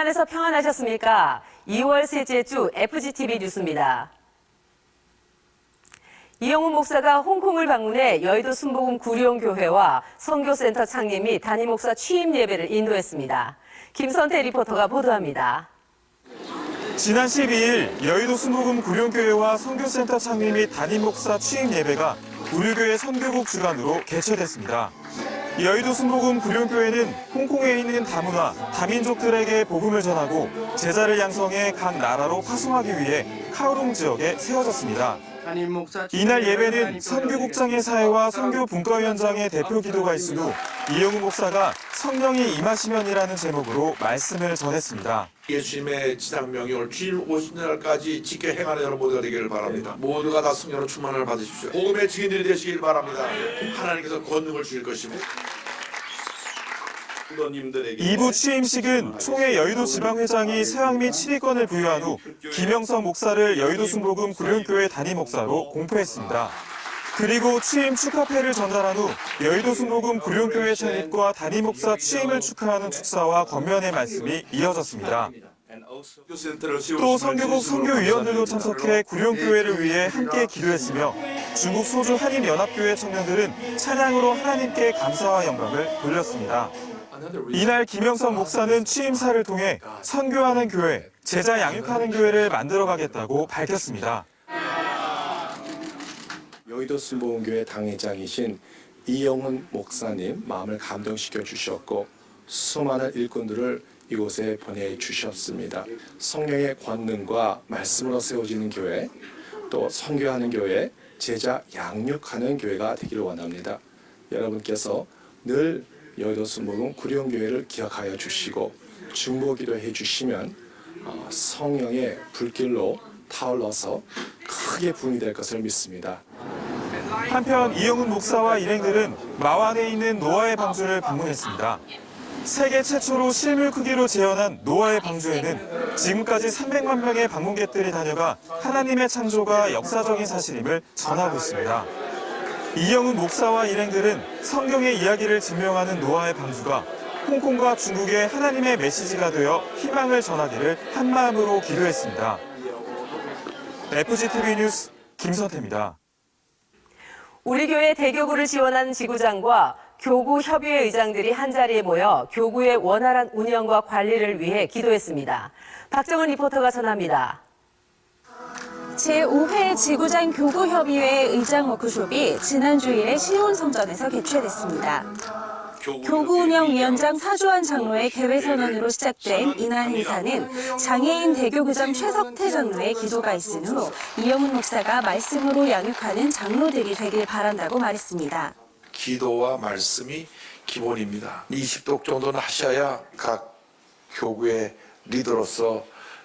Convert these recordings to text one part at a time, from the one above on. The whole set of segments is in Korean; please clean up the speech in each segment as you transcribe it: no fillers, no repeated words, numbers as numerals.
안에서 평안하셨습니까? 2월 셋째 주 FGTV 뉴스입니다. 이영훈 목사가 홍콩을 방문해 여의도 순복음 구룡교회와 선교센터 창립 및 담임 목사 취임 예배를 인도했습니다. 김선태 리포터가 보도합니다. 지난 12일 여의도 순복음 구룡교회와 선교센터 창립 및 담임 목사 취임 예배가 우리교회 선교국 주관으로 개최됐습니다. 여의도 순복음 구룡교회는 홍콩에 있는 다문화, 다민족들에게 복음을 전하고 제자를 양성해 각 나라로 파송하기 위해 카오룽 지역에 세워졌습니다. 이날 예배는 선교국장의 사회와 선교분과위원장의 대표 기도가 있으고 이영훈 목사가 성령이 임하시면이라는 제목으로 말씀을 전했습니다. 예수님의 지상명령을 주님 오신 날까지 지켜 행하는 여러분 모두가 되기를 바랍니다. 모두가 다 성령으로 충만을 받으십시오. 복음의 증인들이 되시길 바랍니다. 하나님께서 권능을 주실 것입니다. 2부 취임식은 총회 여의도 지방회장이 세왕 및 치리권을 부여한 후 김영성 목사를 여의도 순복음 구룡교회 담임 목사로 공포했습니다. 그리고 취임 축하패를 전달한 후 여의도 순복음 구룡교회 창립과 담임 목사 취임을 축하하는 축사와 권면의 말씀이 이어졌습니다. 또 선교국 선교위원들도 참석해 구룡교회를 위해 함께 기도했으며 중국 소주 한인연합교회 청년들은 찬양으로 하나님께 감사와 영광을 돌렸습니다. 이날 김영선 목사는 취임사를 통해 선교하는 교회, 제자 양육하는 교회를 만들어가겠다고 밝혔습니다. 여의도 순복음교회 당회장이신 이영훈 목사님 마음을 감동시켜 주셨고 수많은 일꾼들을 이곳에 보내주셨습니다. 성령의 권능과 말씀으로 세워지는 교회, 또 선교하는 교회, 제자 양육하는 교회가 되기를 원합니다. 여러분께서 늘 여의도 순복음 구룡교회를 기억하여 주시고 중보기도해 주시면 성령의 불길로 타올라서 크게 부흥이 될 것을 믿습니다. 한편 이영훈 목사와 일행들은 마완에 있는 노아의 방주를 방문했습니다. 세계 최초로 실물 크기로 재현한 노아의 방주에는 지금까지 300만 명의 방문객들이 다녀가 하나님의 창조가 역사적인 사실임을 전하고 있습니다. 이영훈 목사와 일행들은 성경의 이야기를 증명하는 노아의 방주가 홍콩과 중국의 하나님의 메시지가 되어 희망을 전하기를 한마음으로 기도했습니다. FGTV 뉴스 김선태입니다. 우리 교회 대교구를 지원한 지구장과 교구협의회 의장들이 한자리에 모여 교구의 원활한 운영과 관리를 위해 기도했습니다. 박정은 리포터가 전합니다. 제5회 지구장 교구협의회 의장 워크숍이 지난 주일에 시온성전에서 개최됐습니다. 교구운영위원장 사주환 장로의 개회선언으로 시작된 이날 행사는 장애인 대교구장 최석태 장로의 기도가 있은 후 이영훈 목사가 말씀으로 양육하는 장로들이 되길 바란다고 말했습니다. 기도와 말씀이 기본입니다. 20독 정도는 하셔야 각 교구의 리더로서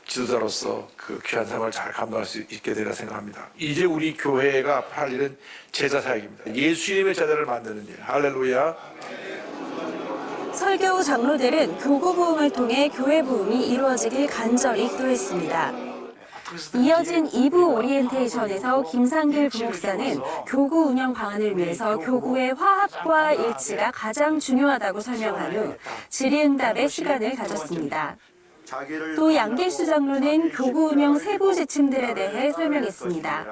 지도자로서 그 귀한 삶을 잘 감당할 수 있게 되리라 생각합니다. 이제 우리 교회가 할 일은 제자 사역입니다. 예수님의 제자를 만드는 일. 할렐루야. 설교 후 장로들은 교구 부흥을 통해 교회 부흥이 이루어지길 간절히 기도했습니다. 이어진 2부 오리엔테이션에서 김상길 부목사는 교구 운영 방안을 위해서 교구의 화합과 일치가 가장 중요하다고 설명한 후 질의응답의 시간을 가졌습니다. 또 양길수 장로는 교구 운영 세부 지침들에 대해 설명했습니다.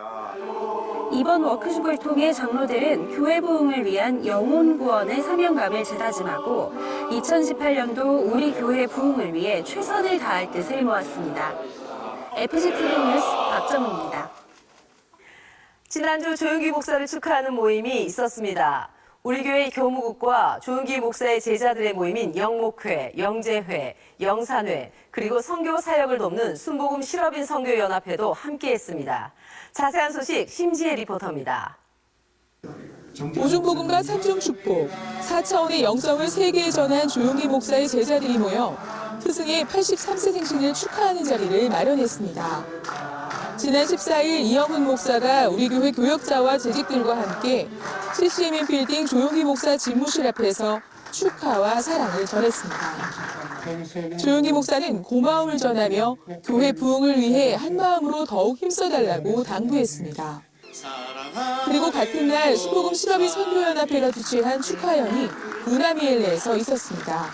이번 워크숍을 통해 장로들은 교회 부흥을 위한 영혼 구원의 사명감을 재다짐하고 2018년도 우리 교회 부흥을 위해 최선을 다할 뜻을 모았습니다. FGTV 뉴스 박정우입니다. 지난주 조용기 목사를 축하하는 모임이 있었습니다. 우리 교회 교무국과 조용기 목사의 제자들의 모임인 영목회, 영재회, 영산회, 그리고 선교 사역을 돕는 순복음 실업인 선교연합회도 함께했습니다. 자세한 소식 심지혜 리포터입니다. 오중복음과 삼중축복, 4차원의 영성을 세계에 전한 조용기 목사의 제자들이 모여 스승의 83세 생신을 축하하는 자리를 마련했습니다. 지난 14일 이영훈 목사가 우리 교회 교역자와 재직들과 함께 CCMN 빌딩 조용기 목사 집무실 앞에서 축하와 사랑을 전했습니다. 조용기 목사는 고마움을 전하며 교회 부흥을 위해 한마음으로 더욱 힘써달라고 당부했습니다. 그리고 같은 날 순복음 실업인 선교연합회가 주최한 축하연이 우나미엘레에서 있었습니다.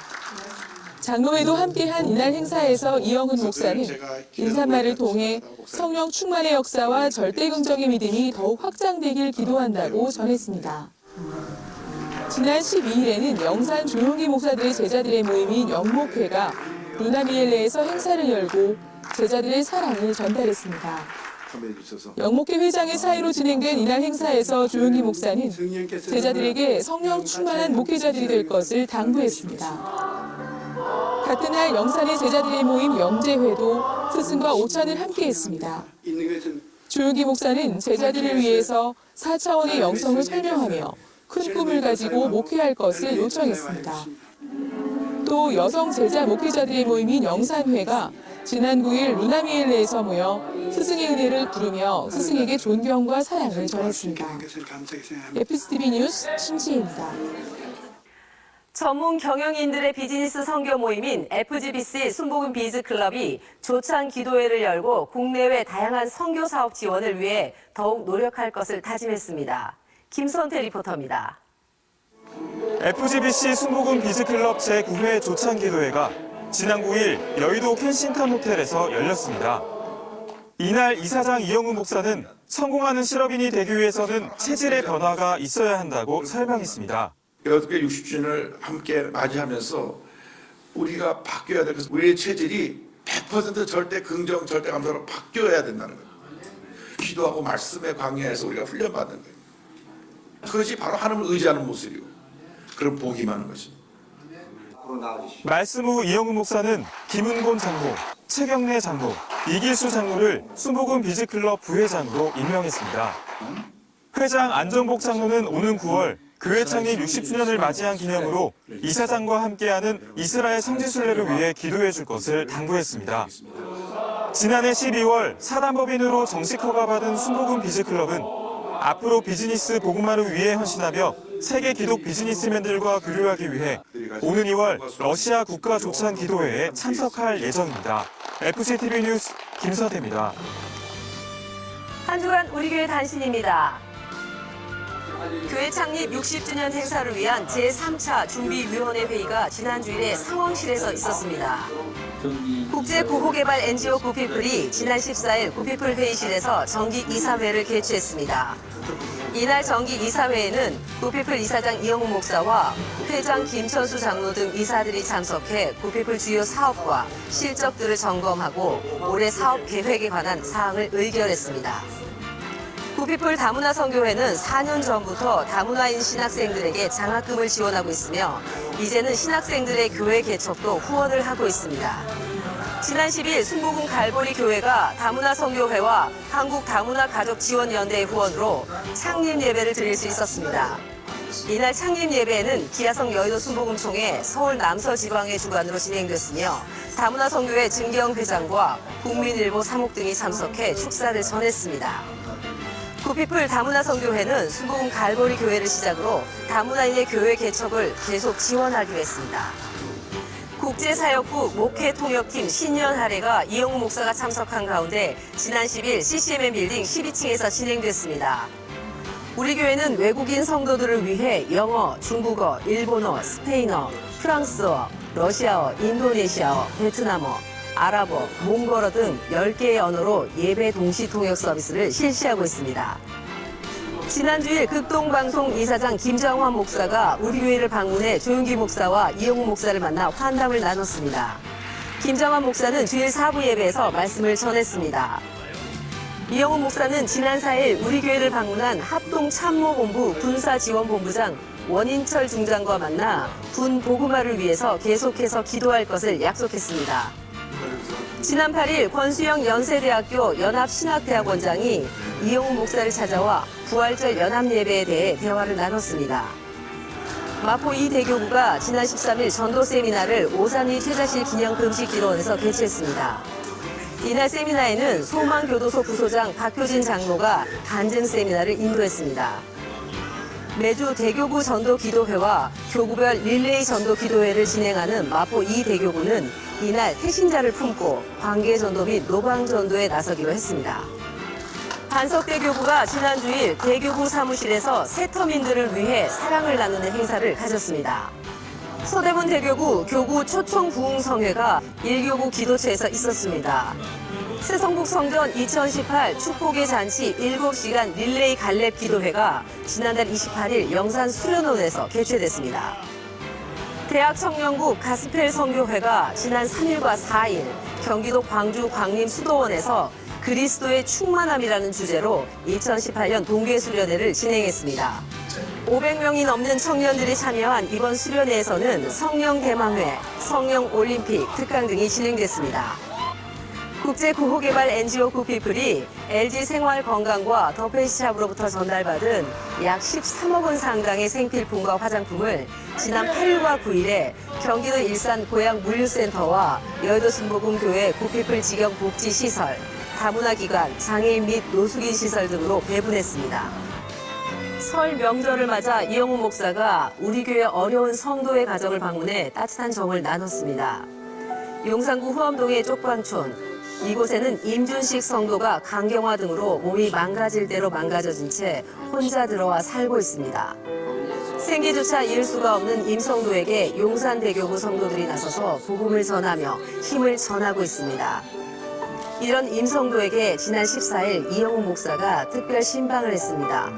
장로회도 함께한 이날 행사에서 이영훈 목사는 인사말을 통해 성령 충만의 역사와 절대 긍정의 믿음이 더욱 확장되길 기도한다고 전했습니다. 지난 12일에는 영산 조용기 목사들의 제자들의 모임인 영목회가 루나미엘레에서 행사를 열고 제자들의 사랑을 전달했습니다. 영목회 회장의 사의로 진행된 이날 행사에서 조용기 목사는 제자들에게 성령 충만한 목회자들이 될 것을 당부했습니다. 같은 날 영산의 제자들의 모임 영재회도 스승과 오찬을 함께했습니다. 조용기 목사는 제자들을 위해서 4차원의 영성을 설명하며 큰 꿈을 가지고 목회할 것을 요청했습니다. 또 여성 제자 목회자들의 모임인 영산회가 지난 9일 루나미엘레에서 모여 스승의 은혜를 부르며 스승에게 존경과 사랑을 전했습니다. FCTV 뉴스 신지혜입니다. 전문 경영인들의 비즈니스 선교 모임인 FGBC 순복음 비즈클럽이 조찬 기도회를 열고 국내외 다양한 선교 사업 지원을 위해 더욱 노력할 것을 다짐했습니다. 김선태 리포터입니다. FGBC 순복음 비즈클럽 제9회 조찬 기도회가 지난 9일 여의도 켄싱턴 호텔에서 열렸습니다. 이날 이사장 이영훈 목사는 성공하는 실업인이 되기 위해서는 체질의 변화가 있어야 한다고 설명했습니다. 여덟 60주년을 함께 맞이하면서 우리가 바뀌어야 될 것은 우리의 체질이 100% 절대 긍정, 절대 감사로 바뀌어야 된다는 거예요. 기도하고 말씀의 광야에서 우리가 훈련받는 거예요. 그것이 바로 하나님을 의지하는 모습이고 그런 복이 많은 것입니다. 말씀 후 이영훈 목사는 김은곤 장로, 최경래 장로, 이길수 장로를 순복음 비즈클럽 부회장으로 임명했습니다. 회장 안정복 장로는 오는 9월 교회 창립 60주년을 맞이한 기념으로 이사장과 함께하는 이스라엘 성지순례를 위해 기도해 줄 것을 당부했습니다. 지난해 12월 사단법인으로 정식 허가받은 순복음 비즈클럽은 앞으로 비즈니스 복음화를 위해 헌신하며 세계 기독 비즈니스맨들과 교류하기 위해 오는 2월 러시아 국가 조찬 기도회에 참석할 예정입니다. FCTV 뉴스 김선태입니다. 한 주간 우리 교회 단신입니다. 교회 창립 60주년 행사를 위한 제3차 준비위원회 회의가 지난 주일에 상원실에서 있었습니다. 국제구호개발 NGO 구피플이 지난 14일 구피플 회의실에서 정기 이사회를 개최했습니다. 이날 정기 이사회에는 구피플 이사장 이영훈 목사와 회장 김천수 장로 등 이사들이 참석해 구피플 주요 사업과 실적들을 점검하고 올해 사업 계획에 관한 사항을 의결했습니다. 구피플 다문화 선교회는 4년 전부터 다문화인 신학생들에게 장학금을 지원하고 있으며 이제는 신학생들의 교회 개척도 후원을 하고 있습니다. 지난 10일 순복음 갈보리 교회가 다문화 선교회와 한국 다문화 가족 지원연대의 후원으로 창립 예배를 드릴 수 있었습니다. 이날 창립 예배에는 기아성 여의도 순복음총회 서울 남서지방회 주관으로 진행됐으며 다문화 선교회 증경 회장과 국민일보 사목 등이 참석해 축사를 전했습니다. 구피플 다문화 선교회는 순복음 갈보리 교회를 시작으로 다문화인의 교회 개척을 계속 지원하기로 했습니다. 국제사역부 목회통역팀 신년 할애가 이영훈 목사가 참석한 가운데 지난 10일 CCMN 빌딩 12층에서 진행됐습니다. 우리 교회는 외국인 성도들을 위해 영어, 중국어, 일본어, 스페인어, 프랑스어, 러시아어, 인도네시아어, 베트남어, 아랍어, 몽골어 등 10개의 언어로 예배 동시 통역 서비스를 실시하고 있습니다. 지난 주일 극동방송 이사장 김정환 목사가 우리 교회를 방문해 조용기 목사와 이영훈 목사를 만나 환담을 나눴습니다. 김정환 목사는 주일 4부 예배에서 말씀을 전했습니다. 이영훈 목사는 지난 4일 우리 교회를 방문한 합동참모본부 군사지원본부장 원인철 중장과 만나 군 복음화를 위해서 계속해서 기도할 것을 약속했습니다. 지난 8일 권수영 연세대학교 연합신학대학원장이 이영훈 목사를 찾아와 부활절 연합예배에 대해 대화를 나눴습니다. 마포 이 대교구가 지난 13일 전도 세미나를 오산리 최자실 기념금식기도원에서 개최했습니다. 이날 세미나에는 소망교도소 부소장 박효진 장로가 간증 세미나를 인도했습니다. 매주 대교구 전도기도회와 교구별 릴레이 전도기도회를 진행하는 마포 이 대교구는 이날 태신자를 품고 관계전도 및 노방전도에 나서기로 했습니다. 반석대교구가 지난 주일 대교구 사무실에서 새터민들을 위해 사랑을 나누는 행사를 가졌습니다. 서대문 대교구 교구 초청부흥성회가 1교구 기도처에서 있었습니다. 새성북 성전 2018 축복의 잔치 7시간 릴레이 갈렙 기도회가 지난달 28일 영산 수련원에서 개최됐습니다. 대학 청년국 가스펠 선교회가 지난 3일과 4일 경기도 광주 광림 수도원에서 그리스도의 충만함이라는 주제로 2018년 동계수련회를 진행했습니다. 500명이 넘는 청년들이 참여한 이번 수련회에서는 성령대망회, 성령올림픽, 특강 등이 진행됐습니다. 국제구호개발 NGO 구피플이 LG생활건강과 더페이스샵으로부터 전달받은 약 13억 원 상당의 생필품과 화장품을 지난 8일과 9일에 경기도 일산 고양물류센터와 여의도 순복음교회 구피플 직영복지시설, 다문화기관, 장애인 및 노숙인 시설 등으로 배분했습니다. 설 명절을 맞아 이영훈 목사가 우리 교회 어려운 성도의 가정을 방문해 따뜻한 정을 나눴습니다. 용산구 후암동의 쪽방촌, 이곳에는 임준식 성도가 강경화 등으로 몸이 망가질 대로 망가져진 채 혼자 들어와 살고 있습니다. 생기조차 이을 수가 없는 임성도에게 용산대교구 성도들이 나서서 복음을 전하며 힘을 전하고 있습니다. 이런 임성도에게 지난 14일 이영훈 목사가 특별 신방을 했습니다.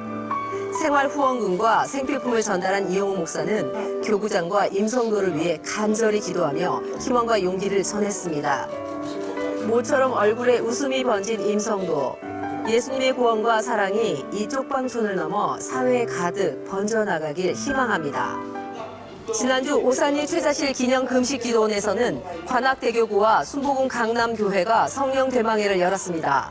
생활후원금과 생필품을 전달한 이영훈 목사는 교구장과 임성도를 위해 간절히 기도하며 희망과 용기를 전했습니다. 모처럼 얼굴에 웃음이 번진 임성도, 예수님의 구원과 사랑이 이 쪽방촌을 넘어 사회에 가득 번져나가길 희망합니다. 지난주 오산리 최자실 기념 금식기도원에서는 관악대교구와 순복음 강남교회가 성령대망회를 열었습니다.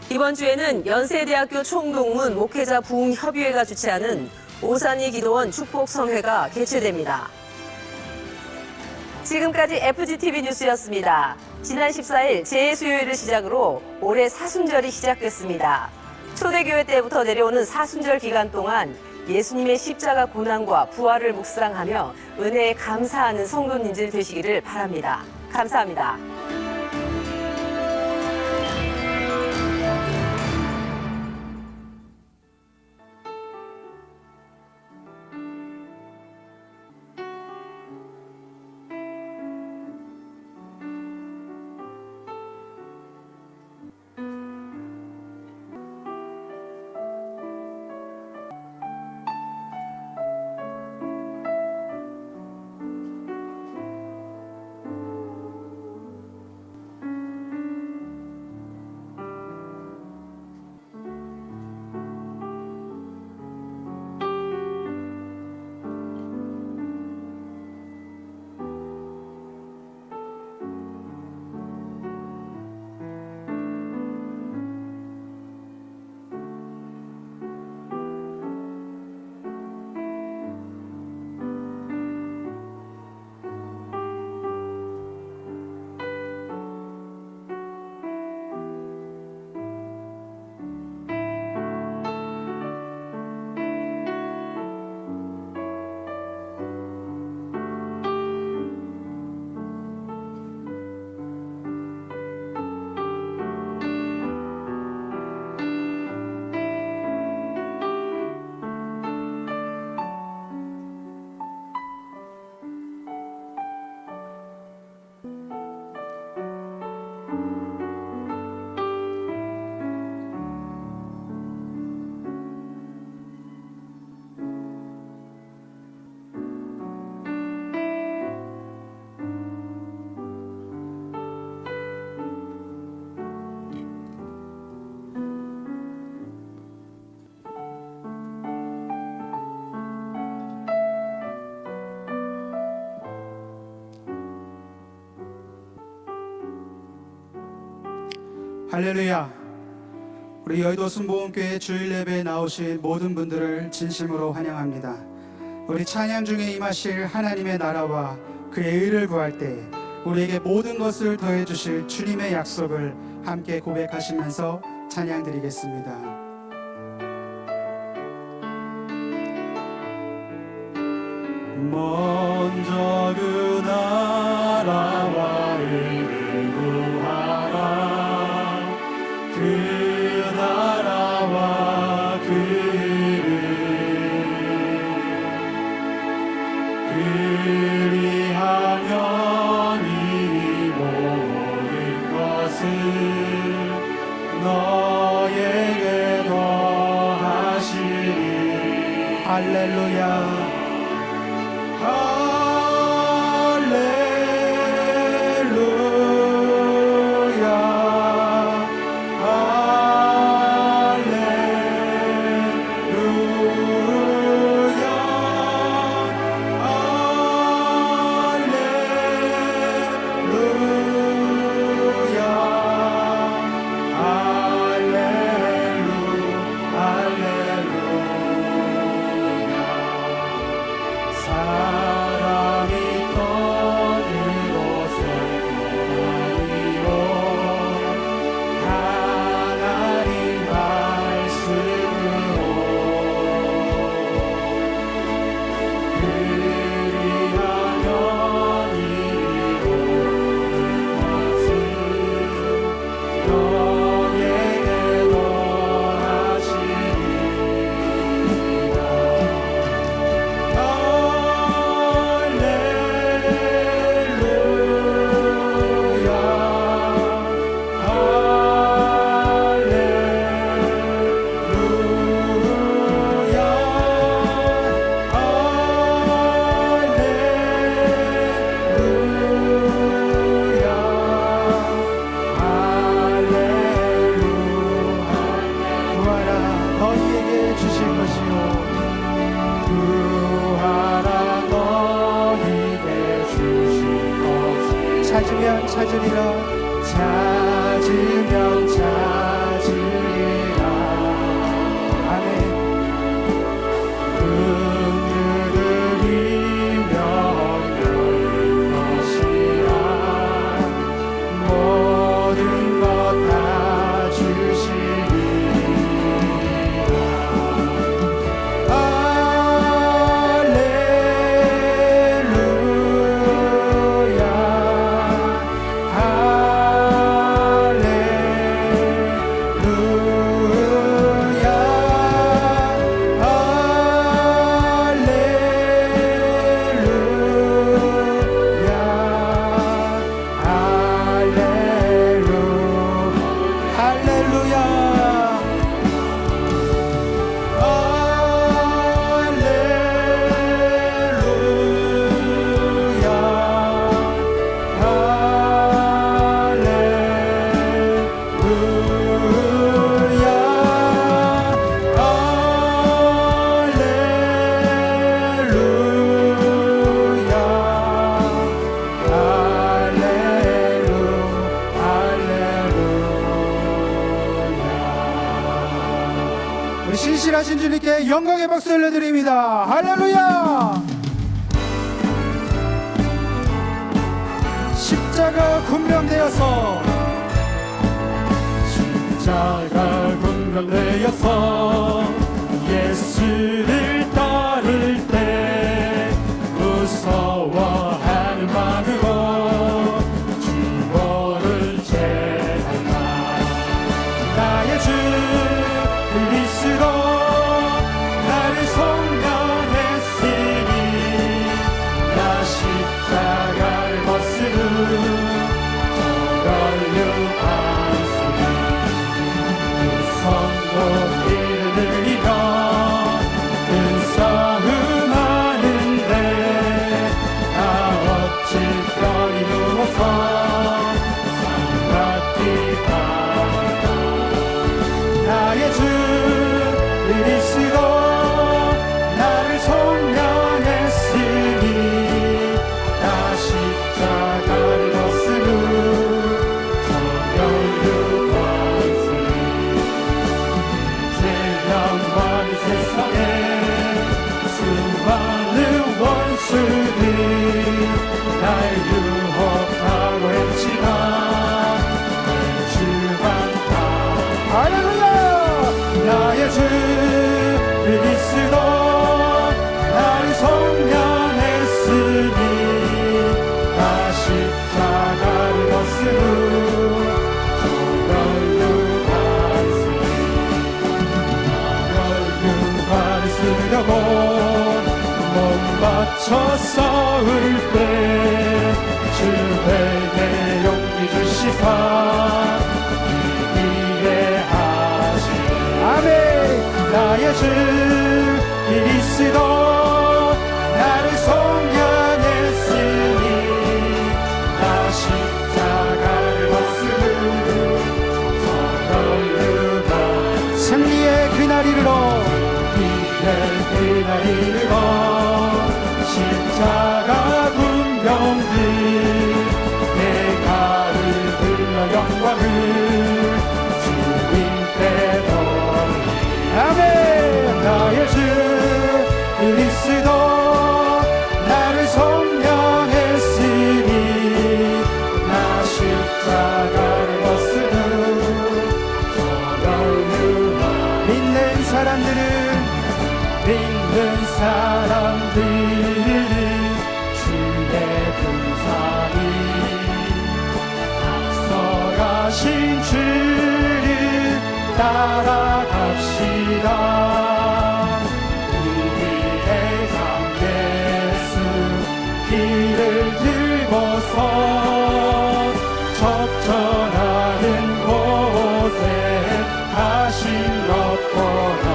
이번 주에는 연세대학교 총동문 목회자 부흥협의회가 주최하는 오산리 기도원 축복성회가 개최됩니다. 지금까지 FGTV 뉴스였습니다. 지난 14일 제2수요일을 시작으로 올해 사순절이 시작됐습니다. 초대교회 때부터 내려오는 사순절 기간 동안 예수님의 십자가 고난과 부활을 묵상하며 은혜에 감사하는 성도님들 되시기를 바랍니다. 감사합니다. 할렐루야. 우리 여의도 순복음교회 주일 예배에 나오신 모든 분들을 진심으로 환영합니다. 우리 찬양 중에 임하실 하나님의 나라와 그의 의를 구할 때 우리에게 모든 것을 더해 주실 주님의 약속을 함께 고백하시면서 찬양 드리겠습니다. 먼저 그 나라와 의를 구하라. 그 나라와 그 의를 찾으리라 찾으면 찾으리라 아멘 긍휼들이며 열 것이라 모든 것 다 주시리라 할렐루야 우리 신실하신 주님께 영광의 박수 올려드립니다. 할렐루야! 십자가 군병되어서 십자가 군병되어서 예수를 따를 때 무서워하는 마음으로 주보를 제한다 나의 주 그리스도 나를 성령했으니 나 십자가를 벗으루 저걸로 반수리 성도 이를 들리며 큰 싸움하는데 나 어찌 별이 누워서 삼각기 바라다 나의 주 그리스도 나를 성령했으니 나 십자가를 벗으루 저걸로 반수리 이제 영원히 세상에 수많은 원수들이 날 유혹하고 했지만 내 주방다 할렐루야 나의 주 그리스도 나를 성령했으니 나 십자가를 벗으루 저걸로 반수리 결국만을 쓰려고 몸 바쳐 싸울 때 주에게 용기 주시사 이기게 하시네 아멘 나의 주 그리스도 나를 성령했으니 나 십자가를 벗으루 저걸로 승리의 그날 이르러 그날 이르러 십자가 군병들 내 가를 들러 영광을 주님께 돌리 아멘 나의 주 그리스도 나를 성령했으니 나 십자가를 벗으루 저걸로 믿는 사람들은 주의 군사이 앞서가신 주를 따라갑시다 우리의 장 예수 길을 들고서 적절하는 곳에 가신 것 보라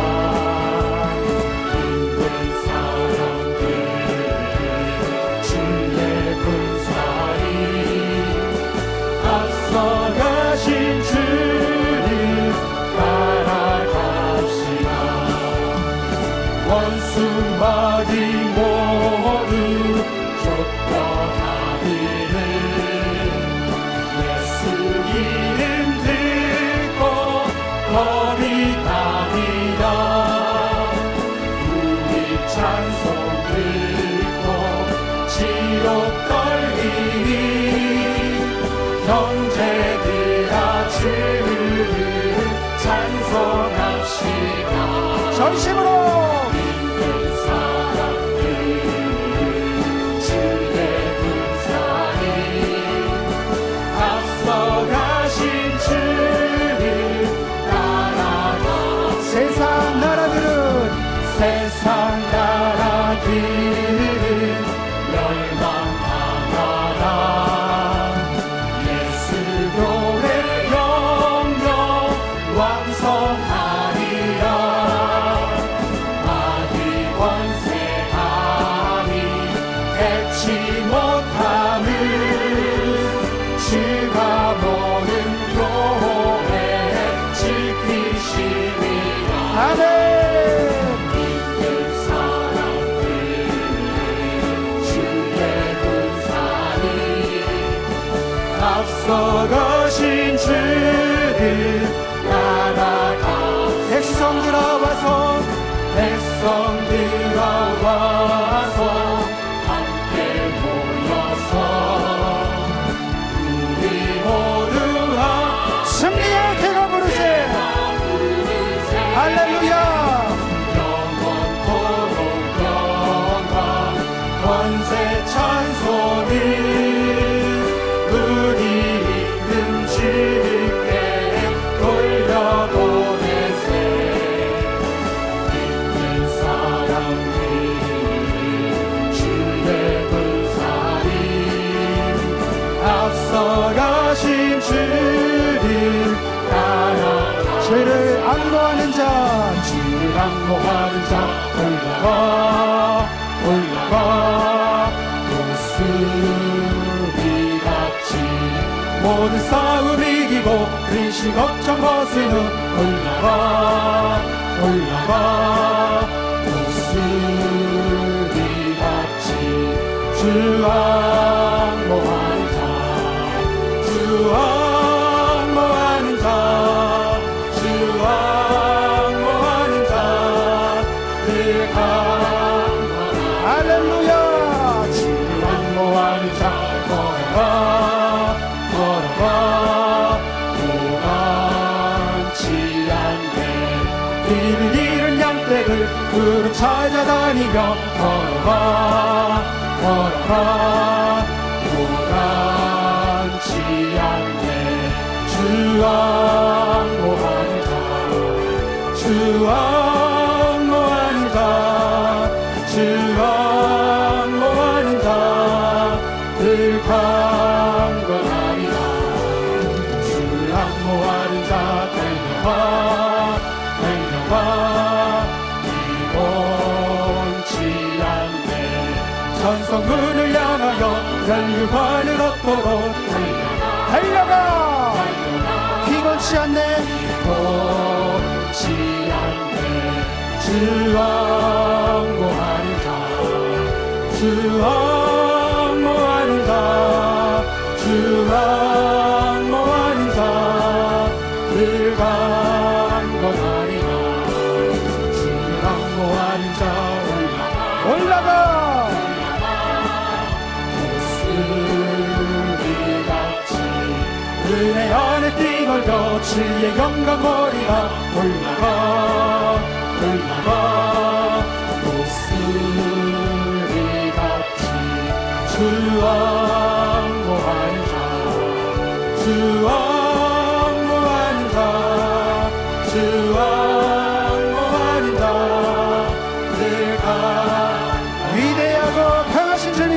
앞서가신 주를 따라갑시다 전심으로 앞서가신 주를 따라가 세상 나라들은 세상 나라들은 멸망하나라 예수 교회 영영 왕성하리라 마귀 권세 감히 해치 못함을 주가 모든 교회 지키시리라 아멘. 믿는 사람들 주의 군사니 앞서가신 주를 따라가 백성들아 와서 백성들아 와서 함께 모여서 우리 모두 승리의 개가 부르세. 할렐루야. 영원토록 영광 권세 찬송을 우리 믿는 주께 돌려보내세 믿는 사람들 주의 군사님 앞서가신 주를 따라 죄를 악모하는 자 주를 악모하는 자 올라가 올라가 독수리같이 모든 싸움 이기고 근심 걱정 벗은 후 올라가 올라가 독수리같이 주 악모하는 자주 악모하는 자주 악모하는 자들 강건하라 할렐루야. 주를 악모하는 자 걸어가 걸어가 오간치 않네 길을 잃은 양떼를 그로 찾아다니며 걸어가 걸어가 오간치 않네 주 악모하는 자주 악모하는 자주 악모하는 자들 강건하리라 주를 악모하는 자 달려가 달려가 이곤치 않네 천성문을 향하여 멸류관을 얻도록 달려가. 피곤치 않네. 피곤치 않네 주 악모하는 자주 악모하는 자주 악모하는 자들 강건하리라 주를 악모하는 자 올라가. 독수리같이 은혜 안에 뛰놀며 주의 영광 머리가 올라가 올라가 독수리같이 주 악모하는 자주 악모하는 자주 악모하는 자들 위대하고 강하신 주님,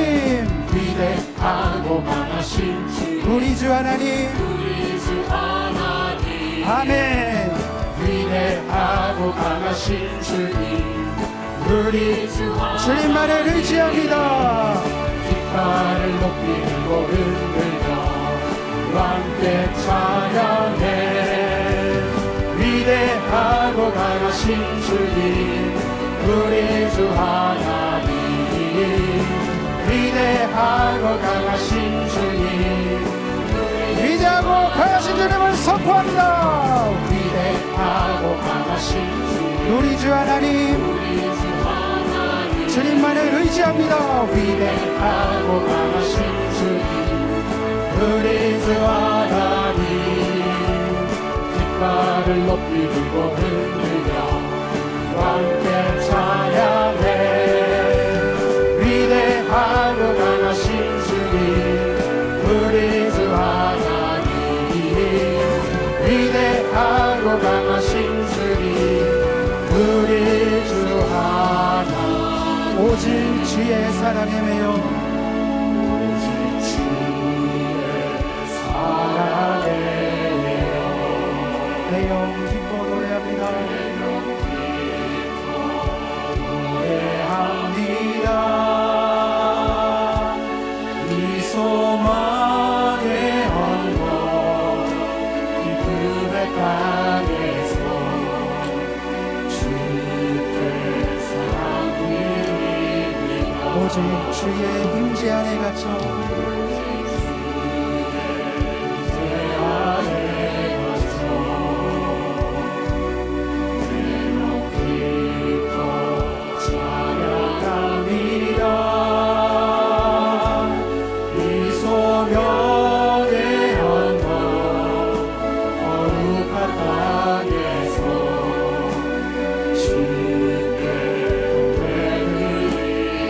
위대하고 강하신 주 우리 주 하나님. 우리 주 하나님 아멘. 위대하고 강하신 주님 우리 주 주님만을 의지합니다. 깃발을 높이 들고 흔들며 함께 찬양해 위대하고 강하신 주님 우리 주 하나님 위대하고 강하신 주님 위대하고 강하신 주님을 선포합니다. 위대하고 강하신 주님 우리 주 하나님, 주님만을 의지합니다. 위대하고 강하신 주님 우리 주 하나님 깃발을 높이 들고 흔들며 함께 찬양해 위대하고 강하신 주님 우리 주 하나님 위대하고 강하신 주님 우리 주 하나님 오직 주의 사랑에 매여 오직 주의 사랑에 내 영 기뻐 노래합니다. 노래합니다. 이 소망의 언덕 기쁨의 땅에서 주의 사랑 위입니다. 오직 주의 임재 안에 갇혀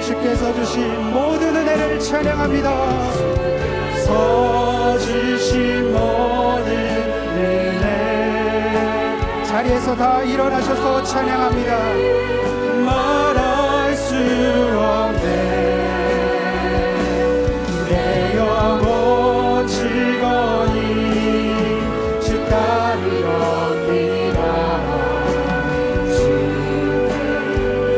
주께서 주신 모든 은혜를 찬양합니다. 서 주신 모든 은혜 자리에서 다 일어나셔서 찬양합니다. 말할 수 없네 내 영혼 즐거이 주 따르렵니다.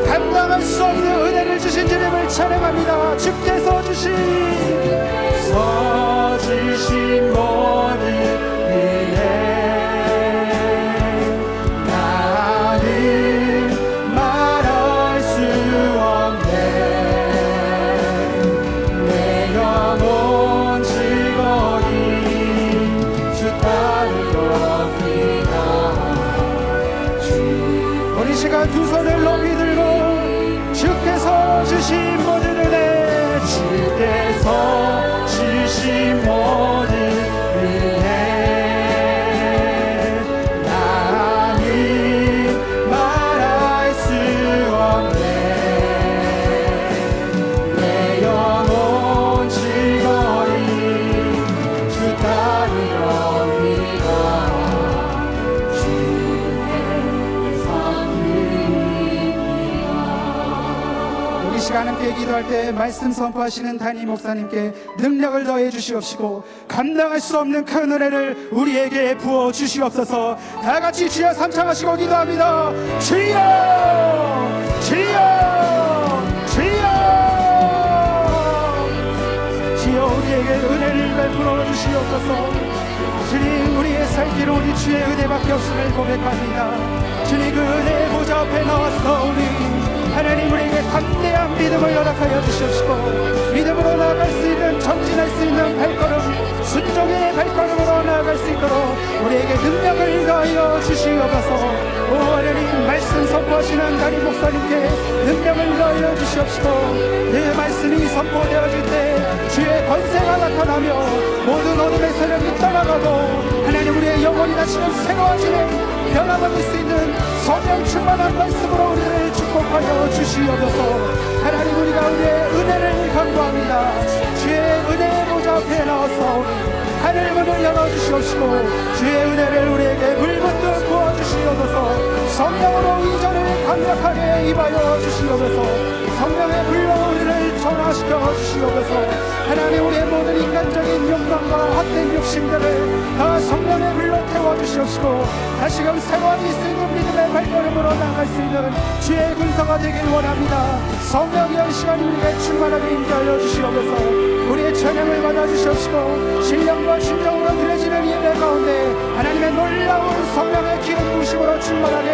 감당할 수 없는 은혜를 주신 주님을 찬양합니다. 주께서 주신 모든 은혜 나는 말할 수 없네 내 영혼 즐거이 주 따르렵니다. 우리 시간 두 손을 높이 들고 주께서 주신 모든 은혜 주께서 주신 모든 은혜 나는 말할 수 없네 내 영혼 즐거이 주 따르렵니다. 이 시간 함께 기도할 때 말씀 선포하시는 담임 목사님께 능력을 더해 주시옵시고 감당할 수 없는 큰 은혜를 우리에게 부어 주시옵소서. 다 같이 주여 삼창하시고 기도합니다. 주여 주여 주여 주여 우리에게 은혜를 베풀어 주시옵소서. 주님 우리의 살기로 우리 주의 은혜밖에 없음을 고백합니다. 주님 그 은혜의 보좌 앞에 나왔어 우리 하나님 우리에게 담대한 믿음을 허락하여 주시옵시고 믿음으로 나아갈 수 있는 전진할 수 있는 발걸음 순종의 발걸음으로 나아갈 수 있도록 우리에게 능력을 더하여 주시옵소서. 오 하나님 말씀 선포하시는 담임 목사님께 능력을 더하여 주시옵시고 그 말씀이 선포되어질 때 주의 권세가 나타나며 모든 어둠의 세력이 떠나가고 하나님 우리의 영혼이 다시금 새로워지는 변화받을 수 있는 성령 충만한 말씀으로 우리를 축복하여 주시옵소서. 하나님 우리가 우리의 은혜를 간구합니다. 주의 은혜의 보좌 앞에 나와서 하늘 문을 열어주시옵시고 주의 은혜를 우리에게 물붓듯 부어주시옵소서. 성령으로 이전을 강력하게 임하여 주시옵소서. 성령의 불로 우리를 전화시켜 주시옵소서. 하나님 우리의 모든 인간적인 욕망과 헛된 욕심들을 다 성령의 불로 태워주시옵시고 다시금 새로운 이 쓰는 믿음의 발걸음으로 나아갈 수 있는 주의 군사가 되길 원합니다. 성령의 이 시간 우리에게 충만하게 임재하여 주시옵소서. 우리의 찬양을 받아주시옵시고 신령과 진정으로 드려지는 예배 가운데 하나님의 놀라운 성령의 기름 부으심으로 충만하게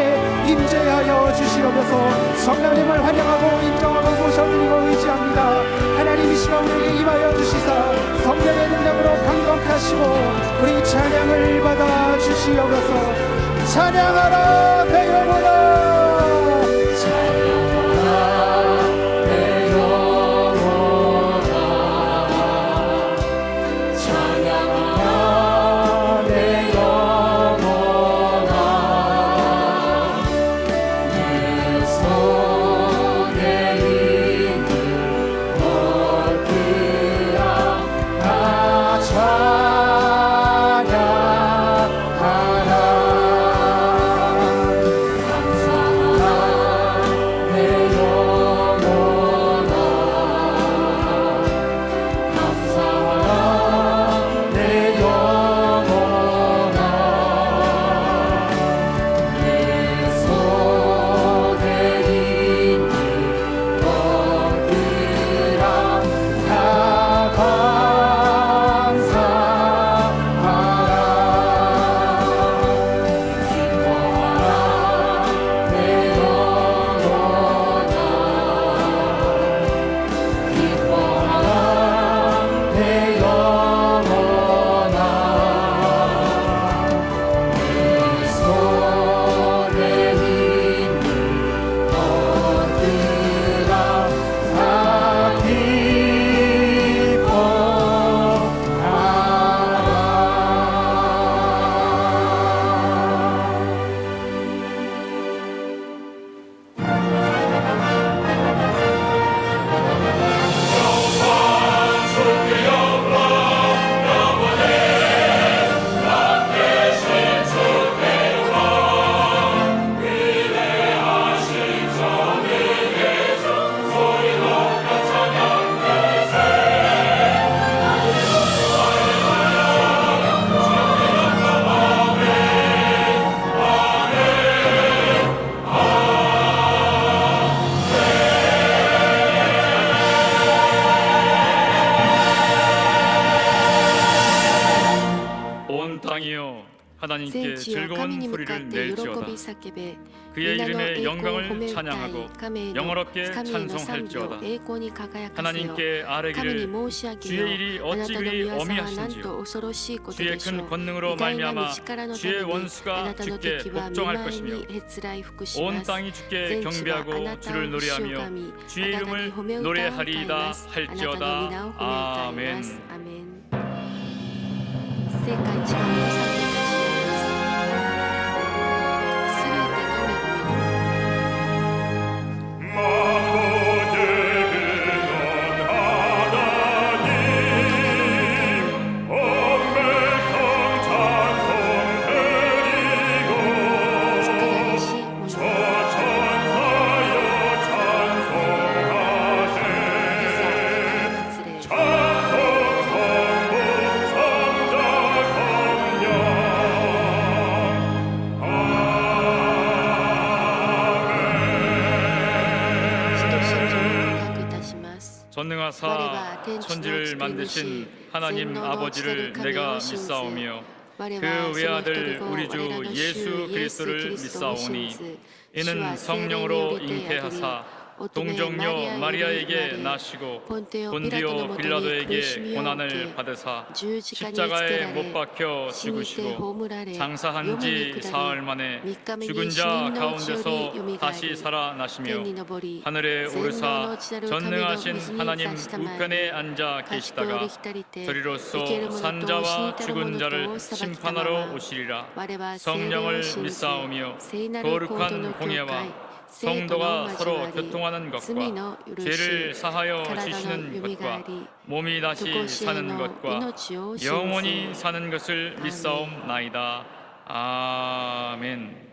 임재하여 주시옵소서. 성령님을 환영하고 인정하고 모셔드리고 의지합니다. 하나님 이 시간 우리에게 임하여 주시사 성령의 능력으로 강건케 하시고 우리 찬양을 받아 주시옵소서. 찬양하라 내 영혼아 찬양하라 내 영혼아 찬양하라 내 영혼아 내 즐거운 神に向かっ 소리를 て喜 낼지어다. び叫べ 그의 皆の 이름의 栄光を褒 영광을 め歌い 찬양하고 神への 영어롭게 神への賛美を 찬송할지어다. 栄光に輝かせよ 하나님께 神 아뢰기를 に申し上げ 주의 よ 일이 あな 어찌 たの 그리 御業はなん 어미하신지요. と恐ろしいこと 주의 でしょ 큰 う 권능으로 偉大な 말미암아 る力のた 주의 めにあ 원수가 なたの 주께 敵は見 복종할 舞い 것이며 にへつらい服し 온 ます 땅이 주께 全地があ 경배하고 なた 주를 を主を 노래하며 神 주의 あなたに 이름을 褒め歌を歌い 노래하리이다 ますあなたの 할지어다 皆を褒め歌います 아멘. アメン世界一番を賛美いたしますすべての恵みの 전능하사 천지를 만드신 하나님 아버지를 내가 믿사오며 그 외아들 우리 주 예수 그리스도를 믿사오니 이는 성령으로 잉태하사 동정녀 마리아에게 나시고 본디오 빌라도에게 고난을 받으사 십자가에 못 박혀 죽으시고 장사한 지 사흘 만에 죽은 자 가운데서 다시 살아나시며 하늘에 오르사 전능하신 하나님 우편에 앉아 계시다가 저리로서 산자와 죽은 자를 심판하러 오시리라. 성령을 믿사오며 거룩한 공예와 성도가 서로 교통하는 것과 죄를 사하여 지시는 것과 몸이 다시 사는 것과 영원히 사는 것을 믿사옵나이다. 아멘.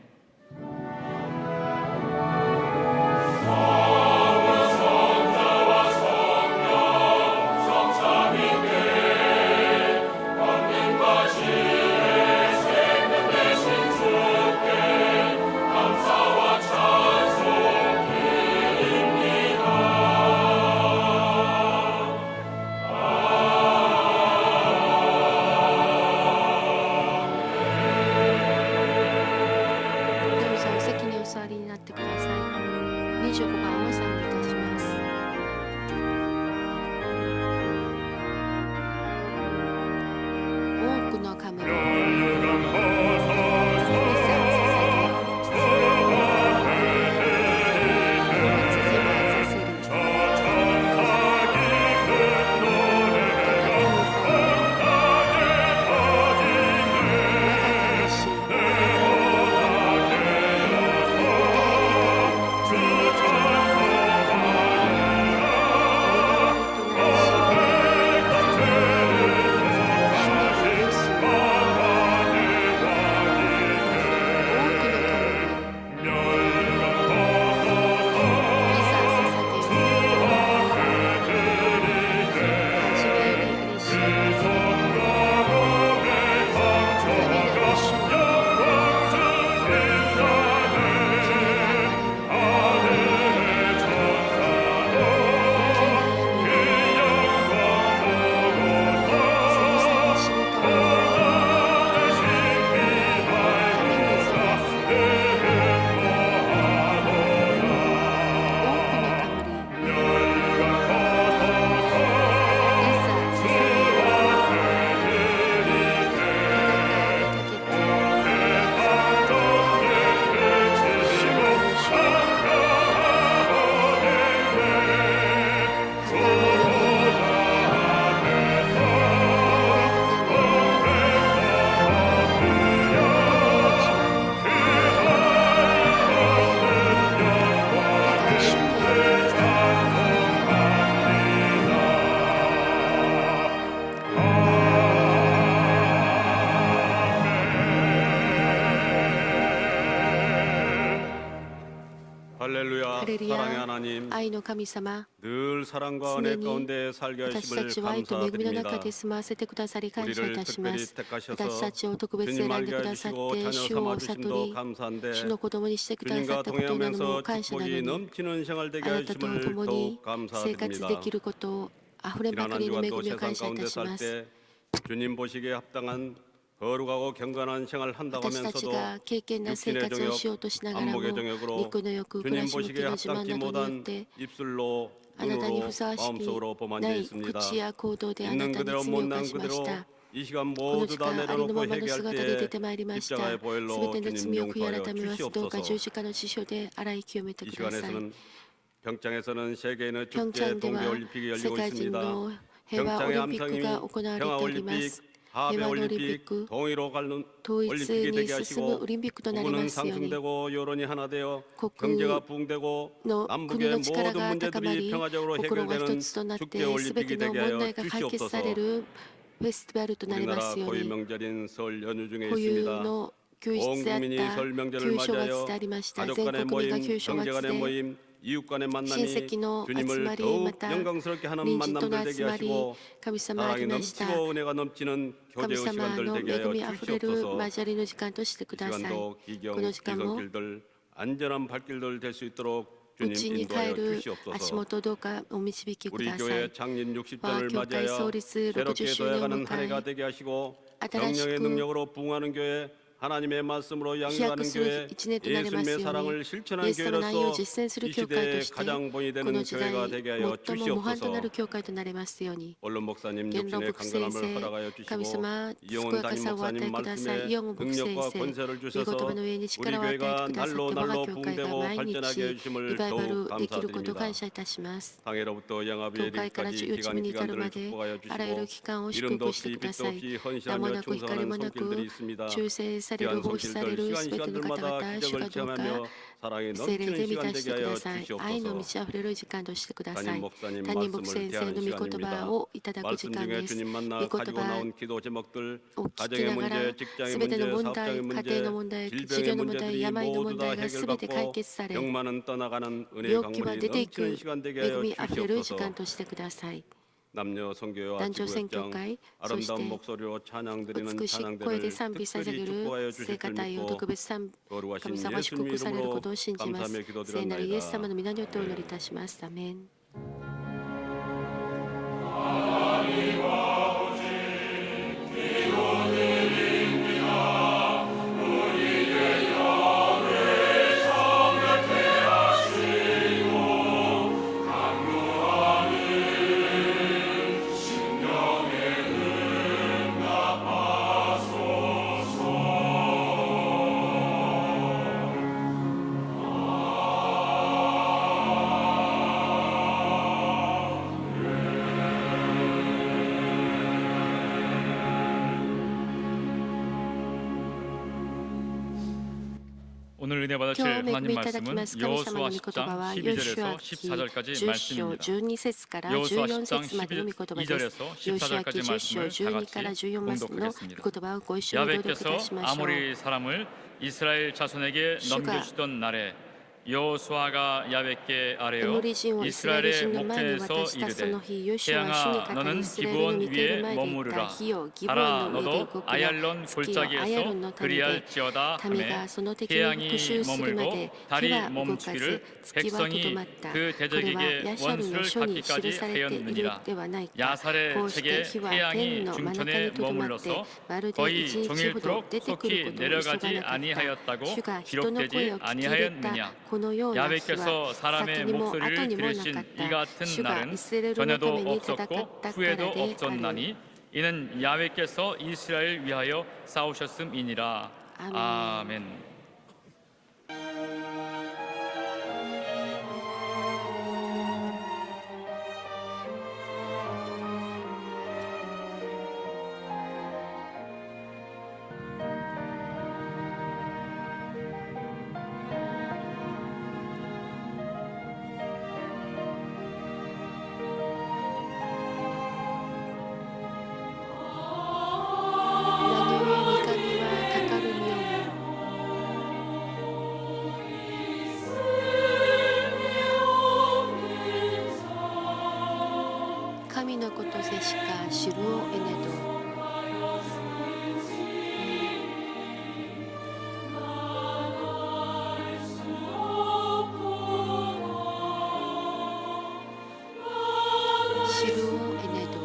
할렐루야. 할렐루야. 사랑의 하나님, 愛の神様 늘 사랑과 常 은혜 に 가운데 살게 私た 하심을 ちを愛と恵みの 감사드립니다. 中で住まわせてくださり感謝い 우리를 たしま 특별히 す。 택하셔서 私たちを特別 주님 選んで 알게 くださっ 해주시고 て 자녀 主を 삼아 悟 주심도 り 감사한데 主の子供にしてくださっ 주님과 たことなども 동행하면서 感謝なの 축복이 に 넘치는 생활 되게 あなたと 하심을 共に 더욱 生活 감사드립니다. できることをあふれま 지난 く 한 りの恵 주간도 みを感謝 세상 いた 가운데 しま 살 す。 때 주님 보시기에 합당한 거룩하고 경건한 생활을 한다고 私たち 하면서도 が敬虔な生 육신의 活をしようとしながらも 안목의 정욕으로 肉の欲暮 주님 らし向き 보시기에 の自慢 합당치 などによっ 못한 て 입술로 あなたに 눈으로 ふさわし 마음속으로 く 범한 な 데 い 있습니다. 口や行動であな 있는 たに 그대로 罪を犯 못난 しまし 그대로 た。 이 시간 この 모두 時 다 間ありの 내려놓고 ままの 회개할 姿で出 때에 てまいりました。 십자가의 すべ 보혈로 ての 주님 罪を悔い 용서하여 改めます。どうか 주시옵소서. 十字架の血潮で洗い清めて 이 ください。 시간에서는 평창에서는 세계인의 축제 平昌では 동계올림픽이 世 열리고 界人 있습니다. の平和オリンピック 평창의 が行われておりま 평화올림픽, す。平和のオリンピッ 하베올림픽 ク 동의로 가는 統一 올림픽이 に 되게 進む 하시고 オリンピックとなり 부부는 ますように 상승되고 여론이 하나 되어 国 경제가 부흥되고 の国 남북의 の力 모든 が高ま 문제들이 り 평화적으로 心が一 해결되는 つとなって 축제 すべ 올림픽이 ての 되게 問 하여 題が解決さ 주시옵소서. れるフェスティバルとなりま 우리나라 すよう 고유 に 명절인 설 연휴 중에 固有 있습니다. の休日 온 であっ 국민이 た 설 명절을 旧正月 맞이하여 でありました 가족 全 간의 国民が 모임, 旧正 형제 月 간의 で 모임, 이웃 간의 親 만남이 戚の集ま 주님을 りま 더욱 た 영광스럽게 하는 隣人との 만남들 集 되게 まり 하시고 神様あり 사랑이 ました 넘치고 은혜가 넘치는 神 교제의 様 시간들 の 되게 恵 하여 みあふれる 주시옵소서. 交わりの時間としてく 이 ださい 시간도 この時間も 기성길들 안전한 발길들 될 수 있도록 う 주님 ちに帰 인도하여 る足 주시옵소서. 元をどうかお導きく 우리 ださ 교회 い 창립 わ 60주년을 教会 맞이하여 創立 새롭게 60周年を 도약하는 迎 한 해가 え 되게 하시고 新し 성령의 く 능력으로 부흥하는 교회 하나님의 말씀으로 飛 양육하는 躍する 교회 一年となります 예수님의 ように 사랑을 イ 실천하는 エス様の愛を 교회로서 実践する 이 教会と 시대에 して 가장 본이 こ 되는 の時代 교회가 되게 하여 最も模範とな 주시옵소서. る教会となりますように 언론 목사님 元老 육신의 牧先 강건함을 生 허락하여 神 주시고 様健 이영훈 やか 담임 さをお与え 목사님 ください 말씀에 イオン牧先 능력과 生 권세를 御言 주셔서 葉の上に 우리 力を与えて 교회가 くださって 날로 我が 날로 教会が 부흥되고 毎 발전하게 日 해주심을 リバイバ 더욱 ルできることを 감사드립니다. 感謝いたします 당해로부터 영압이 教会から 이르기까지 11日に至る 기간들을 まで 축복하여 あらゆる 주시고 期間を祝 이름도 福して 없이 くだ 빛도 さい 없이 名も 헌신하며 なく光 충성하는 もなく 손길들이 있습니다. 忠誠され 귀한 る奉仕され 손길들 る 시간 すべての方 시간들마다 々主 기적을 がどうか 체험하며 사랑이 聖霊 넘치는 で満 시간 たして 되게 く 하여 ださい愛の 주시옵소서. 満ち溢れる時間としてくださ 담임 い 목사님 担任牧 말씀을 先生 대하는 の御言 시간입니다. 葉をいただく時 말씀 間 중에 です 주님 御 만나 言 가지고 葉 나온 기도 제목들 を聞き 가정의 ながら 문제, 직장의 すべての 문제, 問題 사업장의 家 문제, 庭の問題治 질병의 療の問題 문제들이 病の 모두 問 다 題がすべて解 해결받고 決され 병만은 떠나가는 은혜의 病気は 강물이 出ていく 넘치는 시간 되게 恵 하여 みあふれる時 주시옵소서. 間としてください 남녀 성교와 男女宣教 지구협장 会そし 아름다운 て 목소리로 찬양드리는 美しい声で 찬양대를 賛美捧 특별히 げる 축복하여 聖 주실 歌 줄 隊を 믿고 特別賛 거룩하신 神様が 예수님 祝福される 이름으로 ことを信じます 감사하며 聖なるイエス様 기도드렸나이다. の皆によってお祈りいたしますアメン오늘 은혜 받으실 今日恵 하나님 みいただき 말씀은 ます神様の 여호수아 御言葉 10장 はヨシュア 12절에서 記 14절까지 10章 말씀입니다. 12節から 여호수아 14 10장 節までの御言葉です 12절에서 ヨシュア記 14절까지 10章 말씀을 12から 다 14 같이 節の 봉독하겠습니다. 御言葉をご一緒に朗読いた 야훼께서 しましょう 아모리 사람을 이스라엘 자손에게 주가 넘겨주던 날에 여호수아가 야훼께 エ 아뢰어 モリ人をイスラエル 이스라엘의 人の前に 목전에서 渡したそ 이르되 の日ヨシュアは主に 태양아 かかり 너는 イスラエルの 기브온 御手の 위에 前で言った 머무르라 火よギブオ 달아 ンの上で 너도 動くな 아얄론 月よアヤロン 골짜기에서 の谷で 그리할지어다 民 하매 がその敵に 태양이 復讐するま 머물고 で火 달이 は動かず 멈추기를 月はとど 백성이 まった 그 これは 대적에게 ヤシャルの 원수를 書に記 갚기까지 されている 하였느니라 ではないか 야살의 こうして 책에 火は 태양이 天の真ん中 중천에 にとどまって 머물러서 まるで 거의 一日ほど 종일토록 出てくる 속히 ことを急が 내려가지 なかった 아니하였다고 主が人の声 기록되지 を聞き入れた 아니하였느냐 このような日 야훼께서 は 사람의 先にも後 목소리를 にもな 들으신 かっ 이 た 같은 主がイ 날은 スラエルのた 전에도 めに戦った 없었고 から 후에도 である 없었나니 이는 야훼께서 이스라엘 위하여 싸우셨음이니라 아멘. 아멘.神のことせしか知るをえねど知るをえねど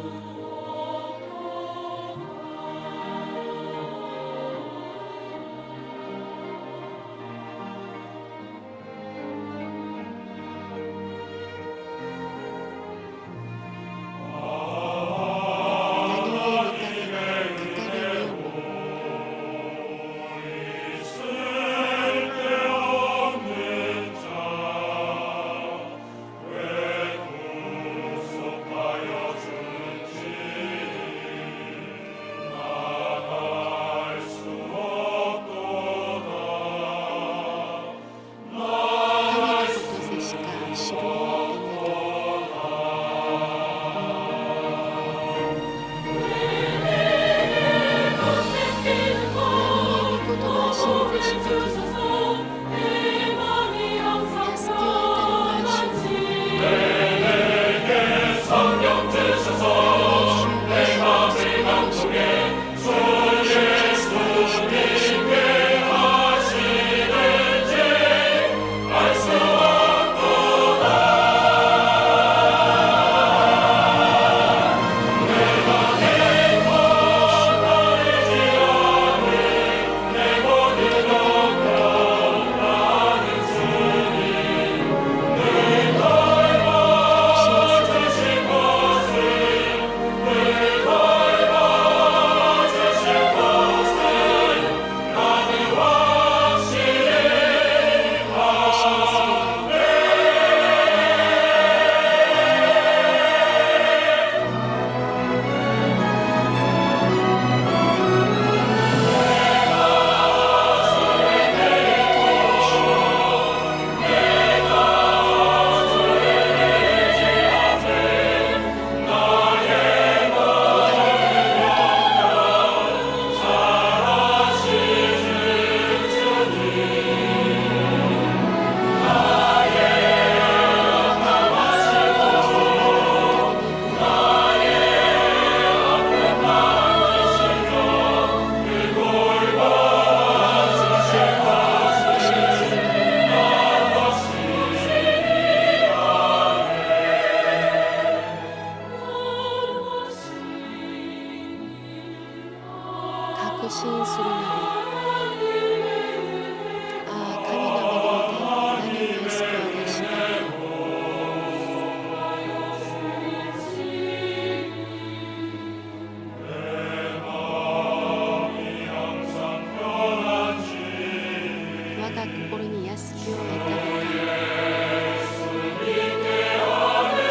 を得たのか。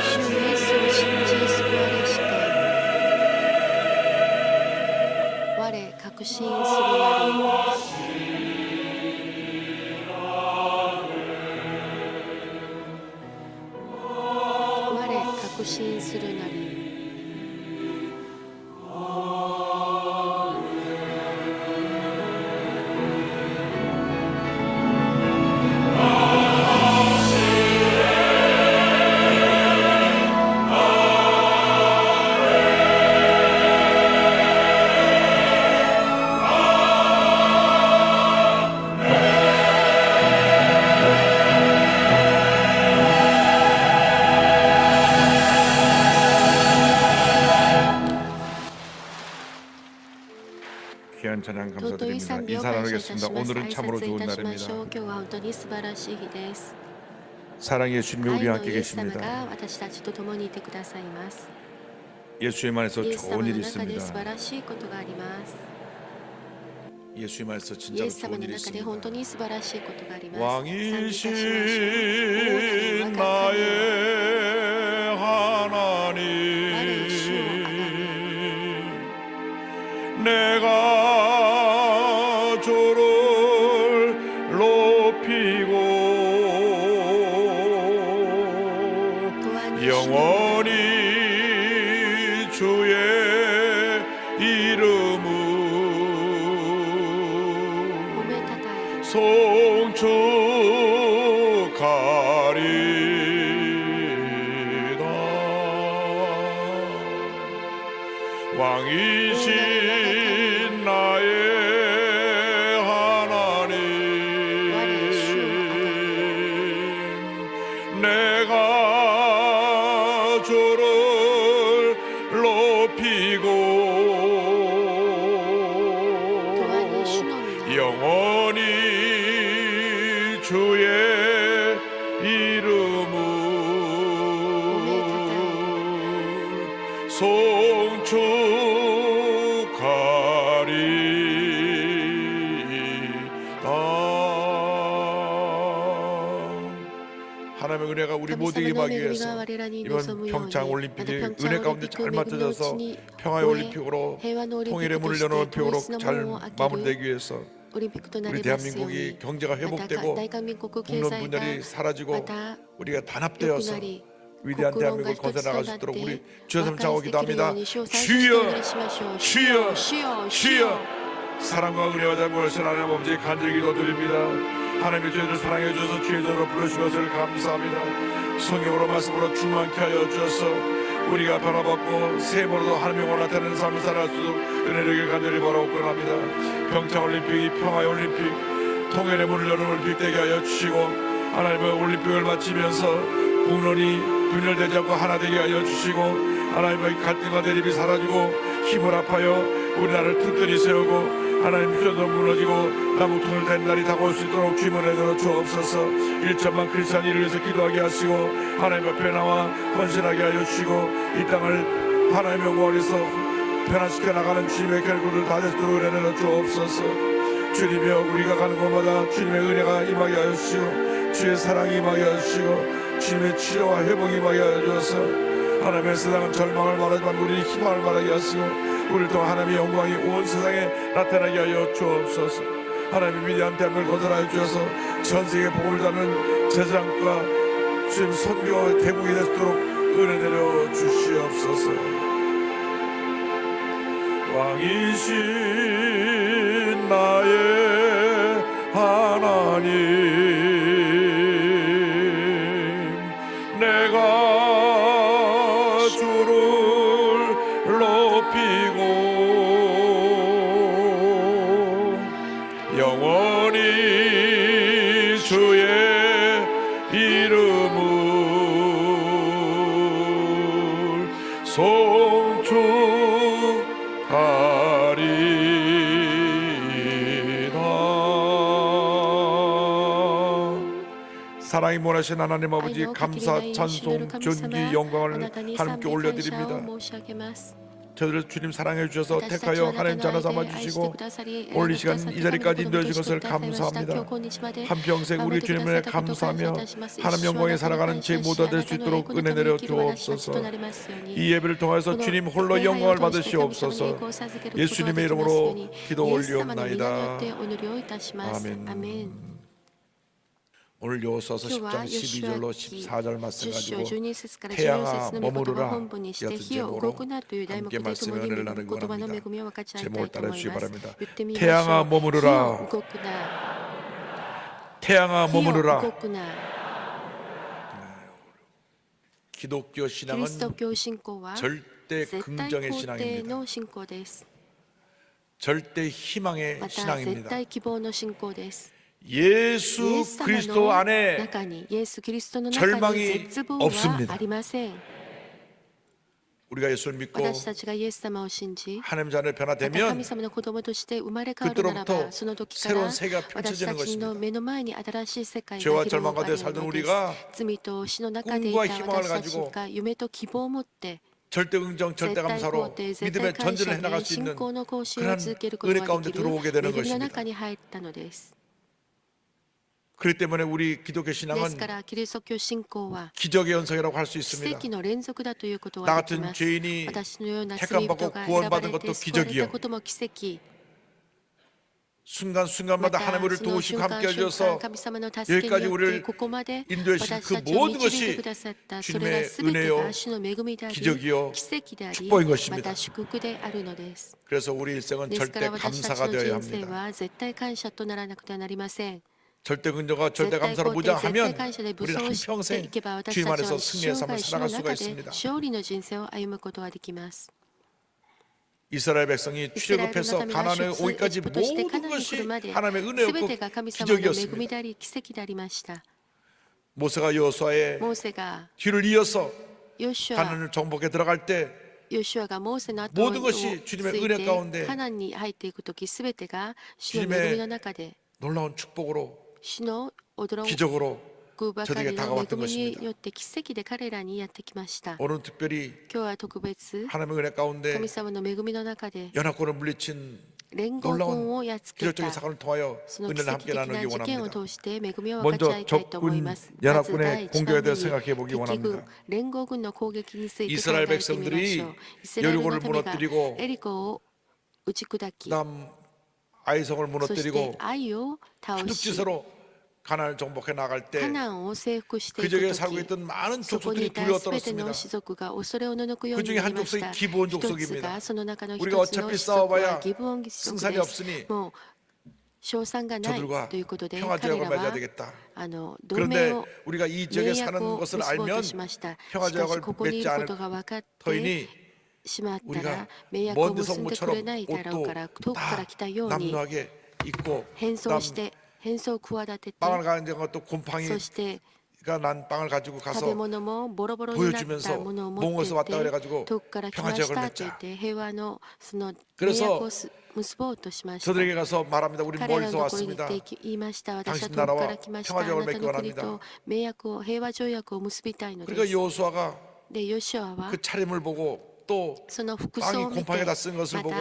主イエスを信じ救われして我確信するなり。確信するなり。귀한 찬양 尊い 감사드립니다. 賛美を 인사 感謝いたし 나누겠습니다. ます。 오늘은 挨 참으로 拶い 좋은 たしましょう。 날입니다. 今日は本当に素晴らしい日です 사랑의 예수님이 愛 우리와 の 함께 イエス様 계십니다. が私たちと共にいてくださいます。 예수님 안에서 イエス様 좋은 の 일이 中で素晴 있습니다. らしいことがあります。 예수님 안에서 イ 진짜로 エス様 좋은 の 일이 中で本当 있습니다. に素晴らしいことがあります。 왕이신 賛美いたしましょう。王なる我が神 나의 하나님我主をあがめ 내가 주를 높이고 永遠に主の 영원히 주의 이름을 褒めたたえる 송축하리다. 왕이신 나의 하나님 내가 주를 높이고 永遠に主の皆 영원히 주의 이름을 송축하리다. 하나님의 은혜가 우리 모두에게 神様の 임하기 恵み 위해서 が我らに 이번 臨むように 평창 また 올림픽이 平昌 은혜 オリン 가운데 ピック 잘 を巡りのう 맞춰져서 ちに 평화의 올림픽으로 平和のオリンピッ 통일의 クと 문을 して 여는 統 올림픽으로 一の 잘 門を開ける 마무리되기 위해서 オリンピックとな 우리 りますように 대한민국이 경제가 また 회복되고 大韓民国経 국론 済が 분열이 사라지고 また 우리가 良く 단합되어서 なり 위대한 心が 대한민국을 一つと 건설나갈 な 수 って 있도록 우리 和 주여 解 삼창하고 できるよう 기도합니다. に主を最初にお祈りしましょう。主よ 주여 主よ主 주여 よ 사랑과 은혜와 잘못하신 하나님 아버지의 간절히 기도드립니다. 하나님의 저희를 사랑해 주셔서 주의 전으로 부르신 것을 감사합니다. 성령으로 말씀으로 충만케 하여 주셔서 우리가 변화받고 세번으로 하나님의 원하되는 삶을 살아갈 수 있도록 은혜를 간절히 바라옵곤 합니다. 평창올림픽이 평화의 올림픽 통일의 문을 여는 올림픽 되게 하여 주시고 하나님의 올림픽을 마치면서 국론이 분열되지 않고 하나 되게 하여 주시고 하나님의 갈등과 대립이 사라지고 힘을 합하여 우리나라를 튼튼히 세우고 하나님 주셔서 무너지고 남북 통일된 날이 다가올 수 있도록 주님을 내려 주옵소서. 1천만 크리스찬을 위해서 기도하게 하시고 하나님 앞에 나와 헌신하게 하여 주시고 이 땅을 하나님의 영광을 위해서 변화시켜 나가는 주님의 결국을 다 되도록 은혜 내려 주옵소서. 주님이여 우리가 가는 곳마다 주님의 은혜가 임하게 하여 주시고 주의 사랑이 임하게 하여 주시고 주님의 치료와 회복이 임하게 하여 주셔서 하나님의 세상은 절망을 말하지만 우리는 희망을 말하게 하시고 우리를 통해 하나님의 영광이 온 세상에 나타나게 하여 주옵소서. 하나님의 위대한 대한민국을 건설하여 주셔서 전 세계 복음을 전하는 제사장과 주님 선교 대국이 되도록 은혜 내려 주시옵소서. 왕이신 나의 하나님 내가 주를 높이고 영원히 주의 이름을 송축하리다. 사랑이 원하신 하나님 아버지 감사 찬송 존귀 영광을 하나님께 올려드립니다. 저들을 주님 사랑해 주셔서 택하여 하나님 자녀 삼아 주시고 오늘 이 시간 이 자리까지 인도해 주신 것을 감사합니다. 한평생 우리 주님을 감사하며 하나님 영광에 살아가는 제 모두가 될 수 있도록 은혜 내려 주옵소서. 이 예배를 통해서 주님 홀로 영광을 받으시옵소서. 예수님의 이름으로 기도 올리옵나이다. 아멘. 오늘 여호수아서 10장 12절로 14절 말씀 가지고 태양아 머무르라 이었던 제목으로 함께 말씀의 은혜를 나누기 원합니다. 제목을 따라주시기 바랍니다. 태양아 머무르라. 태양아 머무르라. 기독교 신앙은 절대 긍정의 신앙입니다. 절대 희망의 신앙입니다. 예수 그리스도 안에 절망이 없습니다. 우리가 예수를 믿고 하나님 자녀를 변화되면 그때로부터 새로운 세계가 펼쳐지는 것입니다. 죄와 절망 가운데 살던 우리가 꿈과 희망을 가지고 절대 긍정, 절대 감사로 믿음의 전진을 해나갈 수 있는 그런 은혜 가운데 들어오게 되는 것입니다. 그렇기 때문에 우리 기독교 신앙은 기적의 연속이라고 할 수 있습니다. 나 같은 죄인이 택함받고 구원받은 것도 기적이요, 순간순간마다 하나님 우리를 도우시고 함께 해주셔서 여기까지 우리를 인도해 주신 그 모든 것이 주님의 은혜요, 기적이요, 축복인 것입니다. 그래서 우리 일생은 절대 감사가 되어야 합니다. 절대 긍정과 절대 감사로 무장하면 우리는 한평생 주님 안에서 승리의 삶을 살아갈 수가 있습니다. 이스라엘 백성이 출애굽해서 가나안에 오기까지 모든 것이 하나님의 은혜였고 기적이었습니다. 모세가 여호수아의 뒤를 이어서 가나안을 정복해 들어갈 때 모든 것이 주님의 은혜 가운데 주님의 놀라운 축복으로 기적으로 저들에게 다가왔던 것입니다. 오늘 특별히 하나님의 은혜 가운데 연합군을 물리친 놀라운 기적적인 사건을 통하여 은혜를 함께 나누기 원합니다. 먼저 적군 연합군의 공격에 대해 생각해 보기 원합니다. 이스라엘 백성들이 여리고를 무너뜨리고 그다음 아이성을 무너뜨리고 한둑지서로 가나안을 정복해 나갈 때 그 지역에 살고 있던 많은 족속들이 두려워 떨었습니다. 그 중에 한 족속이 기브온 족속입니다. 우리가 어차피 싸워봐야 승산이 없으니 저들과 평화제약을 맺어야 되겠다. 그런데 우리가 이 지역에 사는 것을 알면 평화제약을 맺지 않을 터이니 우리가 먼 데서 온 것처럼 옷도 다 남루하게 입고 빵을 가는 것도 곰팡이가 난 빵을 가지고 가서 보여주면서 몽에서 왔다 그래가지고 평화제약을 맺자. 그래서 저들에게 가서 말합니다. 우리 멀리서 왔습니다. 당신 나라와 평화제약을 맺기 원합니다. 그러니까 여호수아가 그 차림을 보고 또 빵이 곰팡이에다 쓴 것을 보고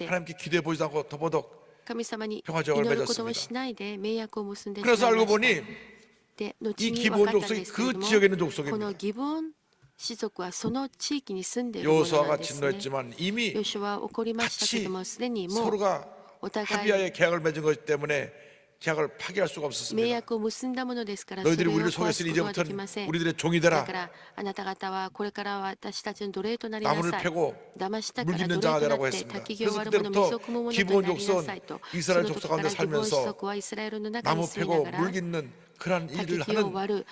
하나님께 기도해 보지도 않고 더더욱 평화제약을 맺었습니다. 그래서 알고 보니 이 기브온 족속이 그 지역에 있는 족속입니다. 여호수아가 진노했지만 이미 같이 서로가 합의하에 계약을 맺은 것 때문에 계약을 파기할 수가 없었습니다. 너희들이 우리를 속였으니 이제부터는 우리들의 종이 되라. 나무를 패고 물깃는 자가 되라고 했습니다. 그래서 그때부터 기브온 족속은 이스라엘 족속 가운데 살면서 나무 패고 물깃는 그런 일을 하는 그런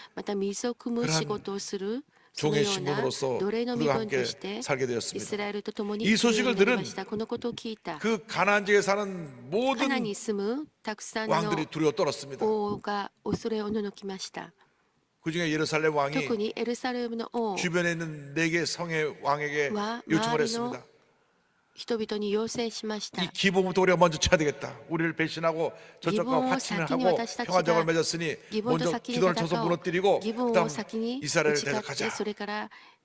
종의 신분으로서 우리가 함께 살게 되었습니다. 이 소식을 들은 그 가나안 지역에 사는 모든 왕들이 두려워 떨었습니다. 그중에 예루살렘 왕이 주변에 있는 4개 성의 왕에게 요청을 했습니다. 이 기브온부터 우리가 먼저 쳐야 되겠다. 우리를 배신하고 저쪽과 화친을 하고 평화제약을 맺었으니 먼저 기도를 쳐서 무너뜨리고 그다음 이스라엘을 대적하자.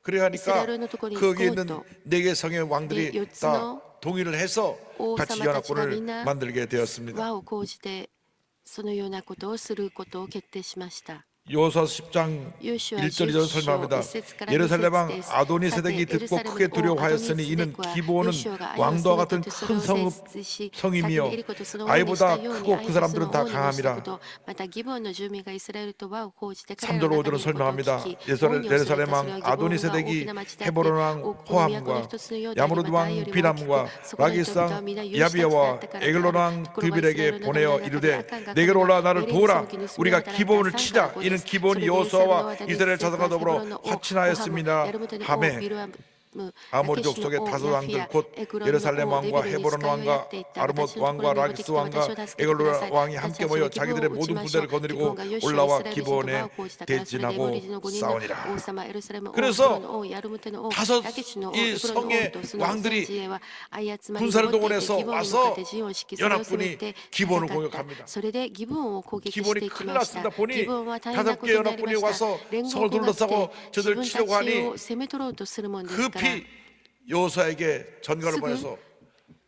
그래 イスラエ 하니까 ルのところに 거기에 行こう 있는 と 네 개 성의 왕들이 4つ 다 の 동의를 해서 같이 王様たちがみ 연합군을 んな 만들게 되었습니다. 和を講じてそのようなことをすることを決定しました。 여호수아 10장 ヨシュア 1절 2절 설명합니다. 1節から2 예루살렘 왕 節です 아도니세덱이 듣고 크게 두려워하였으니 이는 기브온은 왕도와 같은 큰 성임이요 아이보다 크고 그 사람들은 다 강함이라. 3절 5절은 설명합니다. 예루살렘 왕 아도니세덱이 헤브론 왕 호함과 야무르드 왕 비람과 라기스 왕 야비아와 에글론 왕 드빌에게 보내어 이르되 내게로 올라 나를 도우라. 우리가 기브온을 치자. 이는 기브온이 여호수아와 이스라엘 자손과 더불어 화친하였습니다. 하매 아모리 족속의 다섯 왕들 곧 예루살렘 왕과 헤브론 왕과 아르못 왕과 라기스 왕과 에글론 왕이 함께 모여 자기들의 모든 군대를 거느리고 올라와 기브온에 대진하고 싸우니라. 그래서 다섯 이 성의 왕들이 군사를 동원해서 와서 연합군이 기브온을 공격합니다. 기브온이 큰일 났습니다. 보니 다섯 개 연합군이 와서 성을 둘러싸고 저들 치려고 하니 급히 여호수아에게 전가를 보내서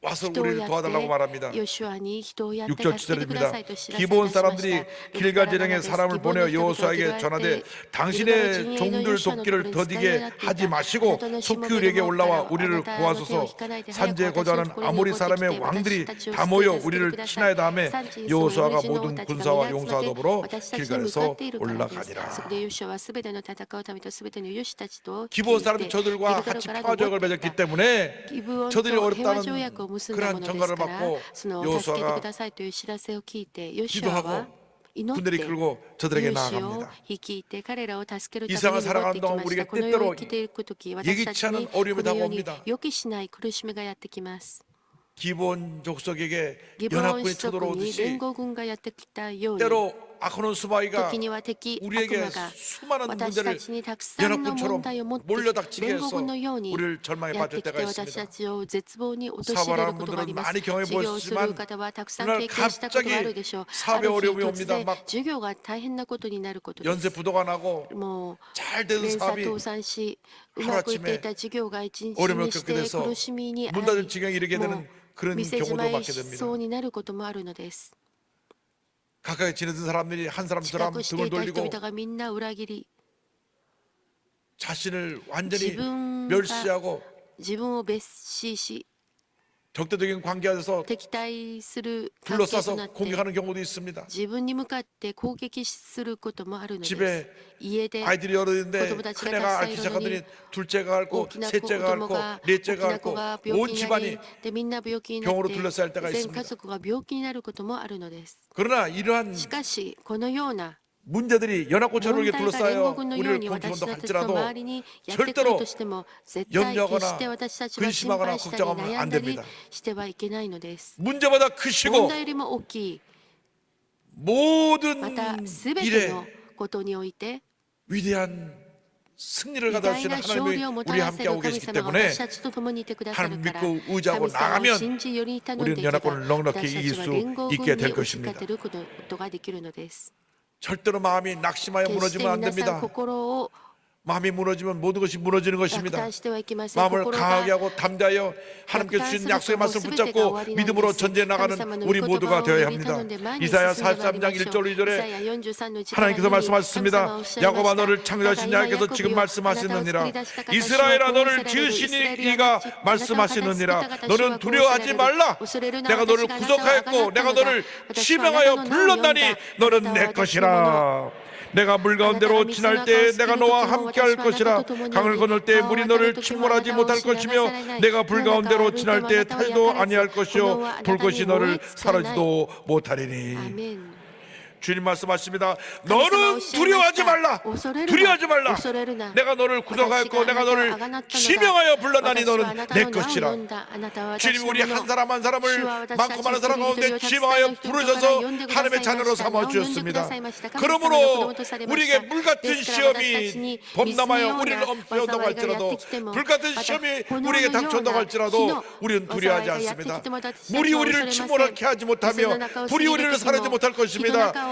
와서 우리를 도와달라고 말합니다. 6절 7절입니다. 기브온 사람들이 길갈 지령에 사람을 보내어 여호수아에게 전하되 당신의 종들 돕기를 더디게 하지 마시고 속히 우리에게 올라와 우리를 구하소서. 산지에 거주하는 아모리 사람의 왕들이 다 모여 우리를 친하여다 하며 여호수아가 모든 군사와 용사와 더불어 길갈에서 올라가니라. 기브온 사람들이 저들과 같이 평화조약을 맺었기 때문에 저들이 어렵다는 그러한 전가를 받고 여호수아가 기도하고 군대를 이끌고 저들에게 나아갑니다. 이 세상을 살아가는 동안 우리가 때때로 예기치 않은 어려움이 다가옵니다. 기브온 족속에게 연합군이 쳐들어오듯이 때로 아코논 수마이가 우리에게 수많은 문제를 연합군처럼 몰려닥치게 해서 우리를 절망에 빠질 때가 있습니다. 사업하는 분들은 많이 경험해 보셨지만 그날 갑자기 사업에 어려움이 옵니다. 막 연쇄 부도가 나고 잘 되는 사업이 하루아침에 어려움을 겪게 돼서 문 닫을 지경에 이르게 되는 그런 경우도 맞게 됩니다. 가까이 지내던 사람들이 한 사람처럼 등을 돌리고 자신을 완전히 멸시하고 적대적인 관계 안에서 둘러싸서 공격하는 경우도 있습니다. 집에 아이들이 여러 있는데 큰애가 앓기 시작하더니 둘째가 앓고 셋째가 앓고 넷째가 앓고 온 집안이 병으로 둘러싸일 때가 있습니다. 그러나 이러한 문제들이 연합군처럼 이렇게 둘러싸여 우리를 공격한다 할지라도 절대로 염려하거나 근심하거나 걱정하면 안 됩니다. 문제보다 크시고 모든 일에 위대한 승리를 가져오시는 하나님이 우리와 함께하고 계시기 때문에 하나님 믿고 의지하고 나가면 우리는 연합군을 넉넉히 이길 수 있게 될 것입니다. 절대로 마음이 낙심하여 무너지면 안 됩니다. 마음이 무너지면 모든 것이 무너지는 것입니다. 마음을 강하게 하고 담대하여 하나님께 주신 약속의 말씀을 붙잡고 믿음으로 전쟁에 나가는 우리 모두가 되어야 합니다. 이사야 43장 1절 2절에 하나님께서 말씀하셨습니다. 야곱아 너를 창조하신 야께서 지금 말씀하시느니라. 이스라엘아 너를 지으신 이가 말씀하시느니라. 너는 두려워하지 말라. 내가 너를 구속하였고 내가 너를 지명하여 불렀나니 너는 내 것이라. 내가 물 가운데로 지날 때 내가 너와 함께할 것이라. 강을 건널 때 물이 너를 침몰하지 못할 것이며 내가 불 가운데로 지날 때 타지도 아니할 것이요 불꽃이 너를 사르지도 못하리니. 주님 말씀하십니다. 너는 두려워하지 말라. 두려워하지 말라. 내가 너를 구속하였고 내가 너를 지명하여 불렀나니 너는 내 것이라. 주님 우리 한 사람 한 사람을 많고 많은 사람 가운데 지명하여 부르셔서 하나님의 자녀로 삼아주셨습니다. 그러므로 우리에게 물같은 시험이 범람하여 우리를 엄습한다고 할지라도 불같은 시험이 우리에게 닥쳐온다고 할지라도 우리는 두려워하지 않습니다. 물이 우리를 침몰하게 하지 못하며 불이 우리를 사르지 못할 것입니다.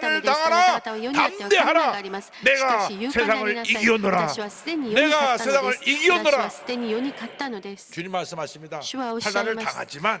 환난을 당하나 담대하라. 내가 세상을 이기었노라. 내가 세상을 이기었노라. 주님 말씀하십니다. 환난을 당하지만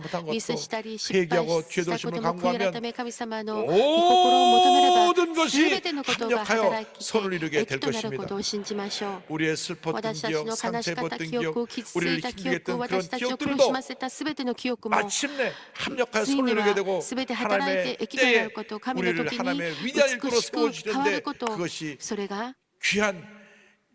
잘못한 것도 ミスしたり失敗 회개하고 し 죄 たこ 도심을 とも悔い 강구하면 改め神様の御心を求めれば 모든 全 것이 てのことが 합력하여 働き 선을 이루게 益 될 となるこ 것입니다. とを信じましょう。 우리의 슬펐던 私たち 기억, の悲し 상처 かった 입었던 記憶、 기억, 傷つ 우리를 いた記 힘들게 憶、 했던 私 그런 たちを苦 기억들도 しませたすべての記憶も 마침내 합력하여 つい 선을 に 이루게 は 되고 すべて働いて 하나님의 益とな 때에 ること、神の 우리를 時に 하나님의 위대한 일꾼으로 美しく変わ 세워주시는데 ること、 그것이 それが 귀한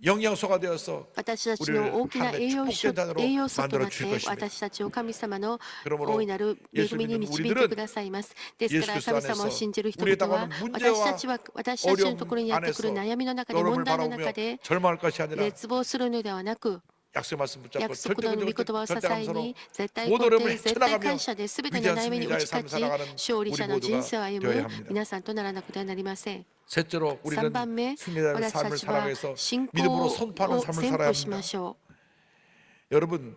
영양소가 되어서 私たちの大きな栄養素となって、私たちを神様の大いなる恵みに導いてくださいます。ですから神様を信じる人々は、私たちのところにやってくる悩みの中で、問題の中で 절망할 것이 아니라 絶望するのではなく、 약속의 말씀 붙잡고 約束の御言葉を支えに、絶対 모든 肯 어려움을 定、絶対 헤쳐나가며 感謝で全ての悩みに打ち勝ち、勝利者の人生を歩む皆さんとならなくてはなりません。 셋째로 3 우리는 番目、 승리자의 私た 삶을 ちは 살아가서 信仰 믿음으로 を 선포하는 삶을 宣 살아야 布しま 합니다. しょう。 여러분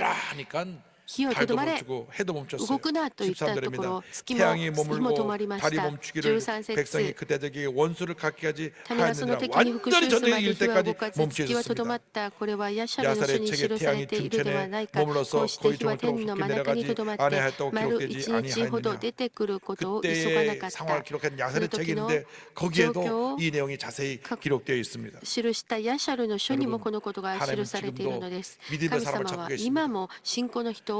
멈추라 하니까 火をと 달도 どまれ 멈추고 해도 動 멈췄어요. くなと言ったところ 13절입니다. 月も 태양이 日も止 머물고 まりまし 달이 た 멈추기를 13 백성이 節 그때저기 원수를 갖기까지 種がその 하였느니라. 敵に復讐 완전히 するま 전쟁이 で 일 火は 때까지 動かず 멈춰 月はとどま 있었습니다. ったこれはヤシャルの書 야살의 に 책에 記され 태양이 ているではない 등천에 かこ 머물러서 うして 거의 火は 종일 天の 깊게 真中にとどまっ 내려가지 て 아니하였다고 丸 기록되지 1日ほど 아니하였느냐. 出てくることを急がな 그때의 かった 상황을 기록한 その 야살의 時 책이 の 있는데 状況 거기에도 を 이 내용이 자세히 기록되어 있습니다. 記したヤシャルの書にもこのことが記されているのです。 믿음의 神 사람을 様 찾고 は 계십니다. 今も信仰の人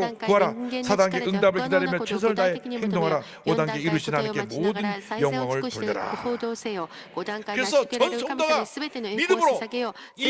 능력으로 구하라. 4단계 응답을 기다리며 최선을 다해 행동하라. 5단계 이루신 하나님께 모든 영광을 돌려라. 그래서 전 성도가 믿음으로 이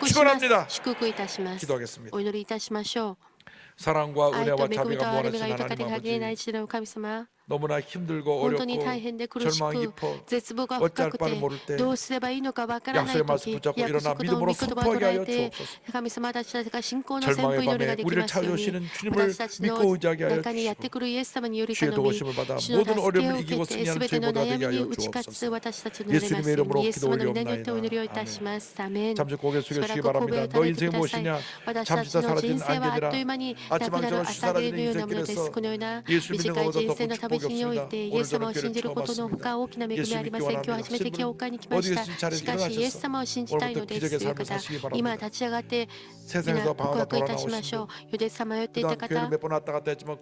祝福します 축원합니다. 祝福いたします 기도하겠습니다. お祈りいたしましょ 사랑과 う愛と 은혜와 恵みと 자비가 憐れみ 무한하신 が豊かで 하나님 限りない 아버지 地の神様 너무나 힘들고 本当 어렵고 に大変で苦し 절망이 く 깊어 絶望が 어찌할 深く 바를 모를 て 때 どうすればいいのかわからない 약속의 말씀 時 붙잡고 約 일어나 束の御 믿음으로 言葉を 선포하게 捉え 하여 て 주옵소서. 神様私たちが信仰の宣布 절망의 祈りが 밤에 でき 우리를 ますように 찾아오시는 주님을 私たち 믿고 の 의지하게 하여 中にやって 주시고 くるイエス様により 주의 頼み 도우심을 받아 主の 모든 助けを 어려움을 受 이기고 けて 승리하는 すべての 저희보다 悩 되게 みに 하여 打ち勝つ 주옵소서. 私たちになります 예수님의 よう 이름으로 にイエス様の皆によって 기도 お祈りをいたしますアメン 잠시 고개 しばら 숙여주시기 く神戸 바랍니다. を 너 垂れて 인생이 ください 무엇이냐 私た 잠시 ち 다 の人 사라지는 生はあっという 안개들아 間になくな 아침한 る 저녁 朝霧のようなもの 사라지는 ですこのような 예수 短 믿는 い 것보다 人 더 生の旅生においてイエス様を信じることのほか大きな恵みありません。今日初めて教会に来ました。しかしイエス様を信じたいのですという方、今立ち上がって皆告白いたしましょう。世でさまよっていた方、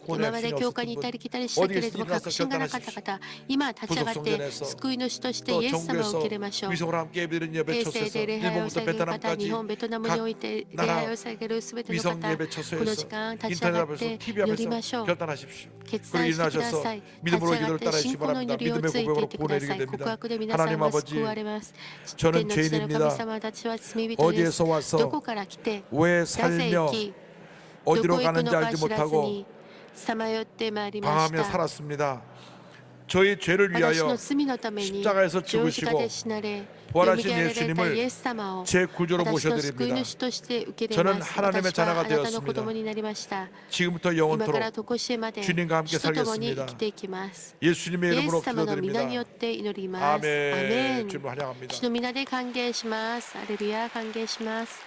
今まで教会にいたり来たりしたけれども確信がなかった方、今立ち上がって救い主としてイエス様を受け入れましょう。平成で礼拝をされる方、日本、ベトナムにおいて礼拝をされるすべての方、この時間立ち上がって寄りましょう。決断してください。立ち上がって信仰の祈りをついていってください。告白で皆さんは救われます。天の父なる神様、私は罪人です。どこから来て、なぜ生き、どこ行くのか知らずにさまよってまいりました。 저희 죄를 私 위하여 の罪のために 십자가에서 十字架 죽으시고 で死なれ、 부활하신 蘇られたイエ 예수님을 ス様を 제 구주로 私の救い 모셔드립니다. 主として受け入れます。 저는 하나님의 私は 자녀가 あなたの子 되었습니다. 供になりました。 지금부터 今か 영원토록 ら常しえまで 주님과 함께 主と共に 살겠습니다. 生きていきます。 예수님의 イエ 이름으로 ス様の皆によっ 기도드립니다. て祈ります。アメ 아멘. ン。 주님 환영합니다. 主の皆で歓迎します。アレルヤ、歓迎します。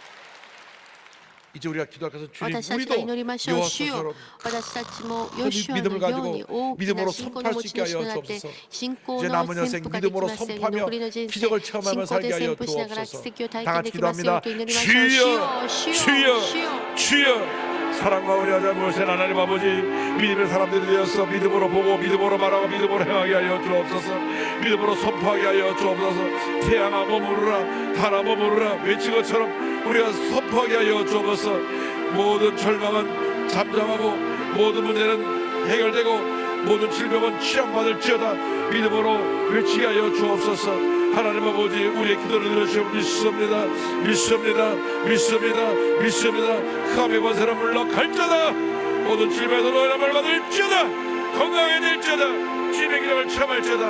이제 우리가 기도할 것은 주님 私たち 우리도 が祈りましょう。主よ 요하소처럼 私たちもヨシュア 믿음을 のよう 가지고 に大き 믿음으로 な信仰の持ち主となって 선포할 수 있게 하여 信仰 이제 の 남은 宣 여생 布ができ 믿음으로 ますように 선포하며 残りの人生 기적을 信 체험하며 仰 살게 で 하여 宣布しながら 주옵소서. 奇跡を体 다 験で 같이 きますよう 기도합니다. と祈りましょう。主よ、主よ、 주여, 主よ。 주여. 사랑과 은혜와 모신 하나님 아버지 믿음의 사람들이 되어서 믿음으로 보고 믿음으로 말하고 믿음으로 행하게 하여 주옵소서. 믿음으로 선포하게 하여 주옵소서. 태양아 머무르라 달아 머무르라 외친 것처럼 우리가 선포하게 하여 주옵소서. 모든 절망은 잠잠하고 모든 문제는 해결되고 모든 질병은 치료받을지어다. 믿음으로 외치게 하여 주옵소서. 하나님 아버지 우리의 기도를 들으시오. 믿습니다. 믿습니다. 믿습니다. 믿습니다. 흑암의 권세를 물러갈지어다. 모든 질병에서 너희를 받을지어다. 건강해질지어다. 주님의 기적을 체험할지어다.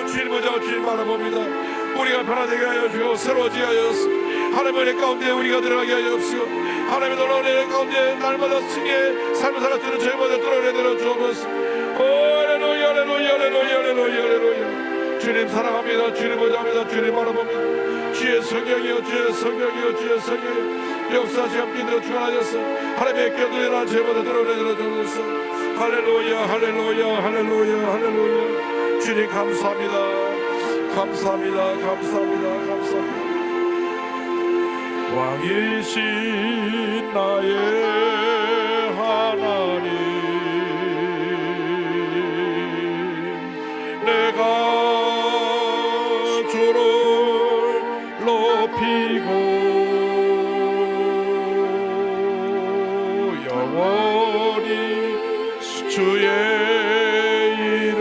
주님 보자 주님 바라봅니다. 우리가 변화되게 하여 주고 새로워지게 하여 주옵소서. 하나님의 은혜 가운데 우리가 들어가게 하여 주옵시고 하나님의 놀라운 은혜 가운데 날마다 승리의 삶을 살아가는 저희마다 들어오게 되어 주옵소서. 할렐루야 할렐루야 할렐루야 할렐루야 할렐루야. 주님 사랑합니다. 주님 보자합니다. 주님 바라봅니다. 주의 성령이여 주의 성령이여 주의 성령이여 역사하시 함께 되어 주관하셔서 하나님의 껴들이나 저희마다 들어오게 되어 주옵소서. 할렐루야 할렐루야 할렐루야 할렐루야. 주님 감사합니다. 감사합니다. 감사합니다. 감사합니다. 왕이신 나의 하나님 내가 주를 높이고 영원히 주의 이름을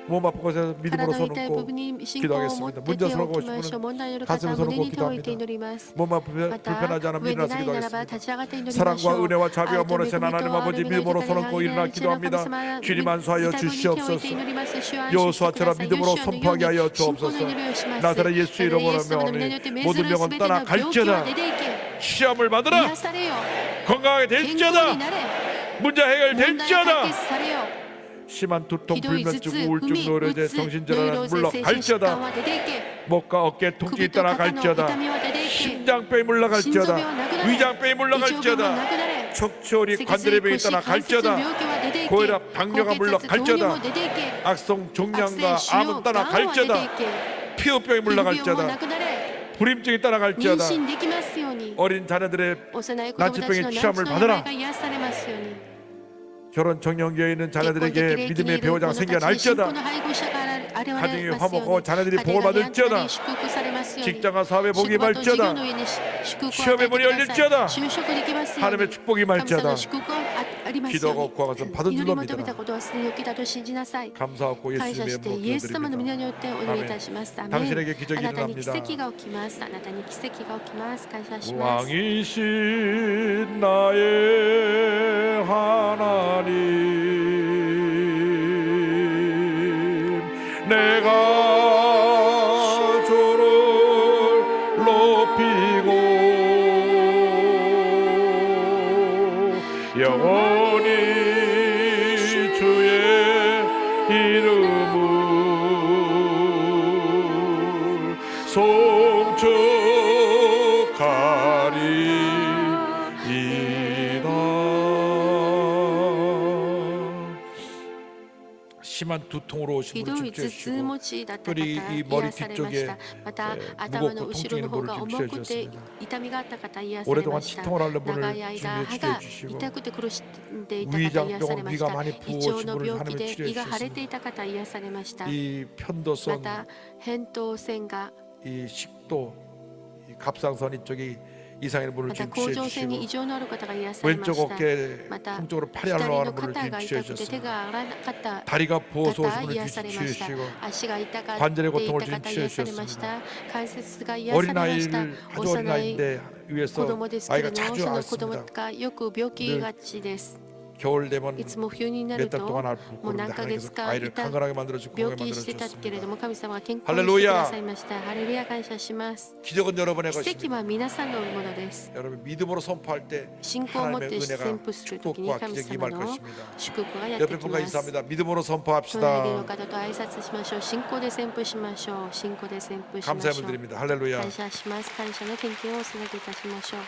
몸 아픈 곳에서 믿음으로 体の 손 痛い 얹고 部分に信仰を持っ 기도하겠습니다. て 문제 手を 서고 置きましょう。 싶은 問題のある 가슴에 方 손 は胸 얹고 に手を置いて祈り 기도합니다. ます。 몸 아프면 また 불편하지 않은 上に 믿음으로 ないならば 기도하겠습니다. 立ち上がって祈りましょ 사랑과 う。 은혜와 자비와 愛と恵み 모르신 と 하나님 憐れ 아버지 み 믿음으로 豊 손 か 얹고 に 일어나 愛する神 기도합니다. 様 주님 안수하여 御手に手を置いて 주시옵소서. 祈ります。主は 여호수아처럼 安心してください。 믿음으로 ヨシュアのように 선포하게 하여 信仰の 주옵소서. 祈りをします。 나사렛 예수 イエ 이름으로 ス様の皆によって 명하오니 命ず 모든 る 병은 すべての 떠나 病気は 갈지어다. 出ていけ。 시험을 받으라. 癒されよ。 건강하게 健康に 될지어다. なれ。 문제 問題が解 해결될지어다. 決されよ。 심한 두통, ひどい頭 불면증, 痛、 우울증, 不眠、う 노려제, つ、ノイロ 정신질환은 ーゼ、精神疾患 물러갈지어다. は出ていけ。 목과 어깨 통증이 首と 떠나 肩の痛 갈지어다. みは出ていけ。 심장병이 心臓 물러갈지어다. 病はなくなれ。 위장병이 胃腸病はな 물러갈지어다. くなれ。 척추리 脊髄 관절의 병이 腰 떠나 関節 갈지어다. 病気は出ていけ。 고혈압, 당뇨가 高血圧、糖尿 물러갈지어다. も出ていけ。 악성 悪 종양과 性腫 암은 瘍、 떠나 がんは出てい 갈지어다. け。 피부병이 皮膚病もな 물러갈지어다. くなれ。 불임증이 떠나 妊 갈지어다. 娠できますように。 어린 자녀들의 幼い子供たちの 난치병의 難治 치료함을 の 받으라. 病が癒されますように。 결혼 정년기에 있는 結婚的 자녀들에게 齢期にい 믿음의 る 배우자가 者たちに信仰 생겨날지어다. の配偶者が現れ 가정이 ますよう 화목하고 に。 자녀들이 家 복을 庭が養ったり 받을지어다. 祝福されますように。 직장과 사업의 복이 職場と事業 말지어다. の上に祝福を与 시험의 えて 문이 くださ 열릴지어다. い。就職できますよう 하나님의 に。 축복이 神様 말지어다. の祝福がありますよう 기도하고 に。 구하고서 받은 祈 줄로 り求めた 믿어라. ことはすでに受けたと信じなさい。 감사하고 感謝 예수님의 して 이름으로 イエス様の皆 기도드립니다. によってお祈りいたします。アメン。 당신에게 기적이 あなたに奇 일어납니다. 跡が起きます。あなたに奇跡が起きます。感謝します。 왕이신 나의 하나님 내가 주를 높이고 영원히 주의 이름을 심한 두통으로 오신 ひど 분을 い頭痛 춤추시고 持ちだった方 특별히 이 머리 癒されまし 뒤쪽에 た。また 예, 頭の 무겁고 後 통증 ろ 있는 の方 분을 が 좀 重くて 치료해주셨습니다. 痛みがあった方癒され 오랫동안 ました。 치통을 앓는 長 분을 い間 주님이 歯が 치료해주시고 痛くて苦しんでいた方癒され 위장병 まし 위가 た。 많이 胃腸 부어오신 の 분을 病気 하나님이 で胃が腫れて 치료해주셨습니다. いた方癒されました。 이 ま 편도선 た扁桃腺が 이 식도 이 갑상선 이쪽이 이상인 분을 また 지금 甲状腺に異 치료해주시고 常のある方が癒されま 왼쪽 した。 어깨 また 한쪽으로 팔이 안 左 올라가는 の 분을 肩 지금 が痛くて手 치료해주셨습니다. が上がらなかった 다리가 부어서 方 오신 분을 癒されました 치료해주시고 足が痛か 관절의 ってい 고통을 た 지금 方癒されました 関節が癒されました 어린아이를 아주 幼い 어린아이인데 子 위해서 供ですけれ 아이가 ども 자주 その子供 앓습니다. がよく病気がちです 겨울 되면 いつも冬にな 몇 る 달 と 동안 앓고 もう何 그런데 ヶ月 하나님께서 か 아이를 いた 건강하게 만들어주고 病 건강하게 気してたけれど 만들어주셨습니다. も神様は健康にしてくださいましたハレルヤ感謝します 기적은 여러분의 奇跡 것입니다. は皆さんのものです 여러분 믿음으로 선포할 때 信仰を持って 하나님의 宣 은혜가 布するときに 축복과 神 기적이 様 임할 の 것입니다. 祝福がやって 옆에 き 분과 ます 인사합니다. 믿음으로 隣の 선포합시다. 方と挨拶しましょう。信仰で宣布しましょう。信仰で宣布しましょ 감사함을 う。 드립니다. 할렐루야. 感謝します。感謝の献金をお捧げいたしましょう。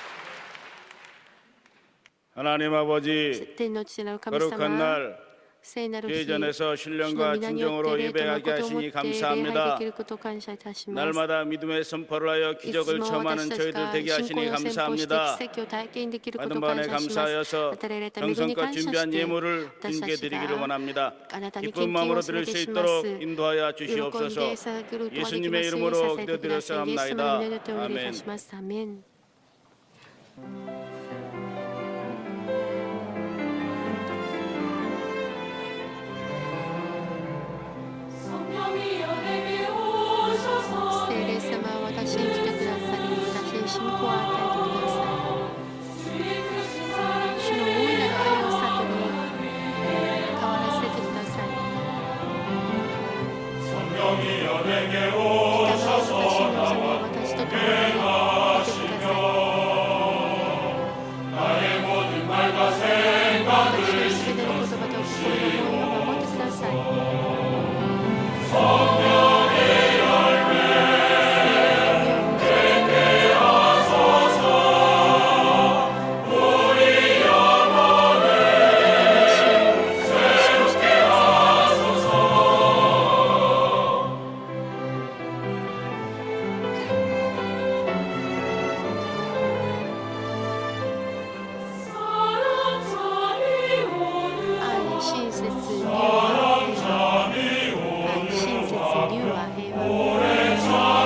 하나님 아버지 天の父なる神 거룩한 様、 날 聖なる日、 대전에서 主の 신령과 皆によっ 진정으로 て霊と 예배하게 誠を持っ 하시니 て礼拝で 감사합니다. きることを感謝いたします。 날마다 믿음의 선포를 하여 いつ 기적을 も 체험하는 私たち 저희들 が 되게 信 하시니 仰の宣布をして 감사합니다. 奇跡を体験できること 받은 を感 바에 謝します。 감사하여서 与えられた恵みに 정성껏 感謝し 준비한 て 예물을 私た 주님께 ち 드리기를 が 원합니다. あなたに 기쁜 献金を 마음으로 お捧 드릴 げ 수 しま 있도록 す。 인도하여 喜ん 주시옵소서. で捧げることができます 예수님의 ように 이름으로 支えてください。イエスの皆によってお祈りいたし 아멘. ます。アメン。 聖霊様は私に来てくださり、私に信仰を与えてください。主の大いなる愛を悟り、変わらせてください。御霊が私の望みを私と共にいてください。私のすべての言葉と心の思いを守ってください。 愛、親切、柔和、平和。愛、親切、柔和、平和。愛、親切、柔和、平和。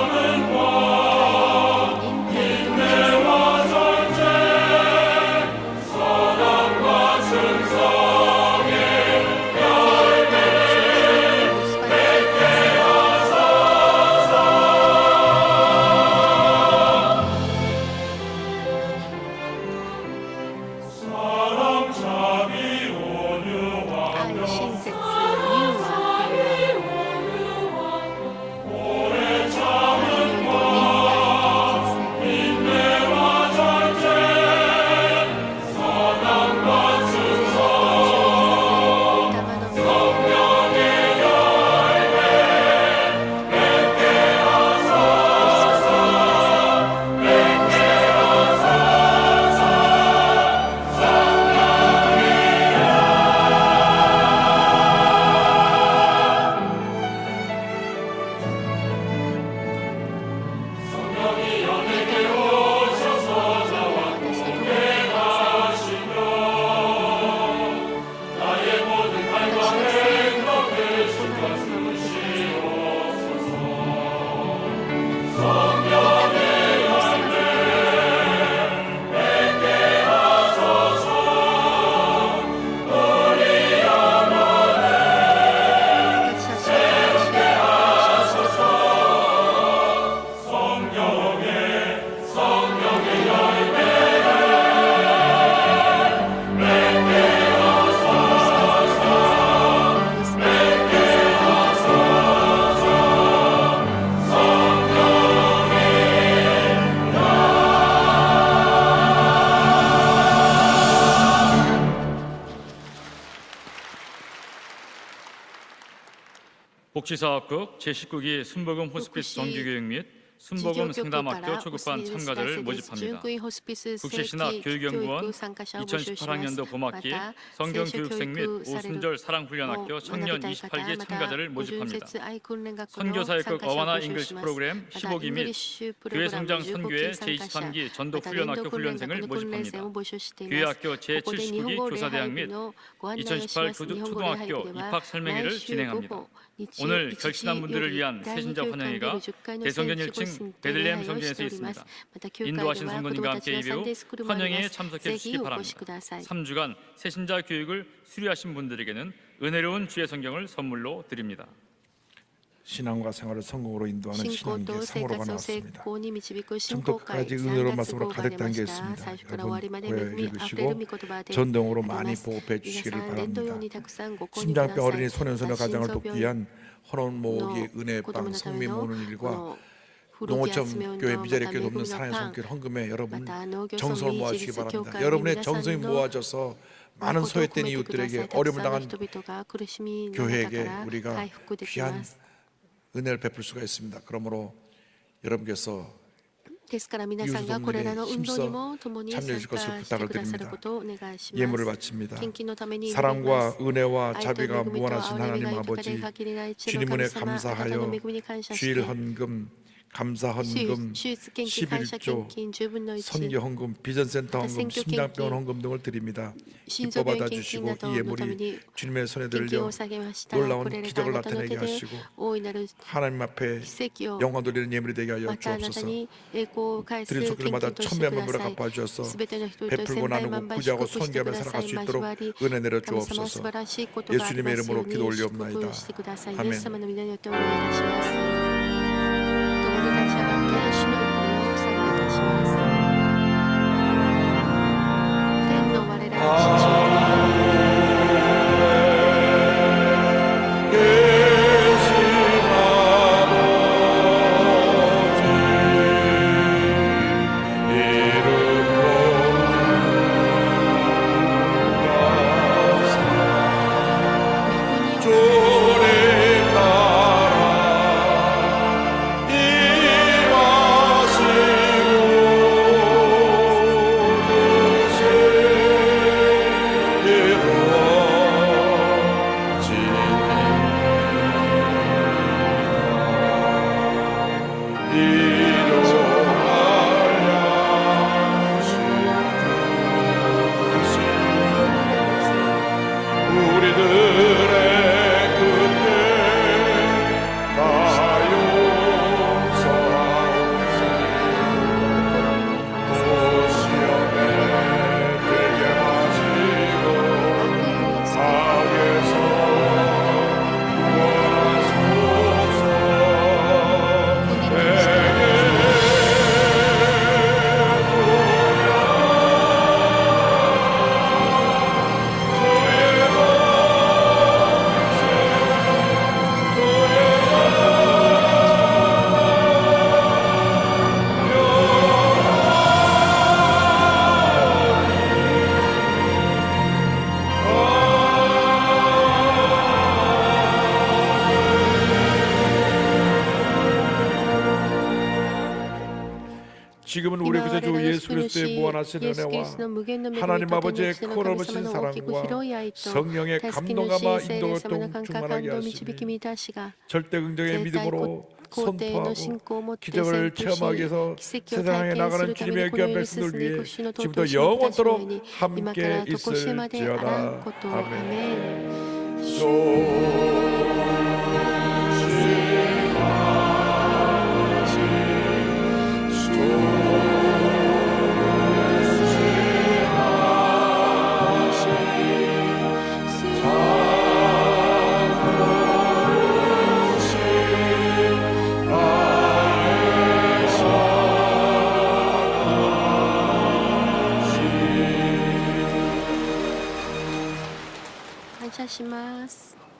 복지사업국 제19기 순복음 호스피스 정기교육 및 순복음 상담학교 초급반 참가자를 모집합니다. 국제신학 교육연구원 2018학년도 봄학기 성경교육생 및 오순절 사랑훈련학교 청년 28기 참가자를 모집합니다. 선교사역극 어와나 잉글리시 프로그램 15기 및 교회 성장 선교회 제23기 전도훈련학교 훈련생을 모집합니다. 교회학교 제79기 교사대학 및 2018 초등학교 입학 설명회를 진행합니다. 오늘 결신한 분들을 위한 새신자 환영회가 대성전 1층 베들레헴 성전에서 있습니다. 인도하신 성도님과 함께 이배우 환영회에 참석해 주시기 바랍니다. 3주간 새신자 교육을 수료하신 분들에게는 은혜로운 주의 성경을 선물로 드립니다. 신앙과 생활을 성공으로 인도하는 신앙계 3호로가 나왔습니다. 처음부터 끝까지 은혜로운 말씀으로 가득 담겨 있습니다. 여러분 고해 읽으시고 전동으로 많이 보급해 주시기를 바랍니다. 심장병 어린이 소년소녀 가정을 돕기 위한 헌원 모으기 은혜방 성미 모으는 일과 농어촌 교회 미자립교 돕는 사랑의 손길 헌금에 여러분 정성을 모아주시기 바랍니다. 여러분의 정성이 모아져서 많은 소외된 이웃들에게 어려움을 당한 교회에게 우리가 귀한 은혜를 베풀 수가 있습니다. 그러므로 여러분께서 ですから皆さんがこれらの運動にも共に参加してくださることをお願いします。 예물을 바칩니다. 献金のために 사랑과 은혜와 자비가 무한하신 하나님 아버지 주님 은혜 감사하여 주일 헌금 감사 헌금 11조 선교 헌금 비전센터 헌금 심장병원 헌금 등을 드립니다. 기뻐 받아주시고 이 예물이 주님의 손에 들려 놀라운 기적을 나타내게 하시고 하나님 앞에 영광 돌리는 예물이 되게 하여 주옵소서. 드린 손길마다 천배만 물어 갚아주셔서 베풀고 나누고 구제하고 선교하며 살아갈 수 있도록 은혜 내려 주옵소서. 예수님의 이름으로 기도 올리옵나이다. 아멘. 지금은 우리 구주 예수 그리스도의 무한하신 은혜와 하나님 아버지의 크로우신 사랑과 성령의 감동감화 인도가 충만하게 하시니 절대 긍정의 믿음으로 선포하고 기적을 체험하기 위해서 세상에 나가는 주님의 귀한 백성들 위해 지금부터 영원토록 함께 있을지어다. 아멘. 감사합니다.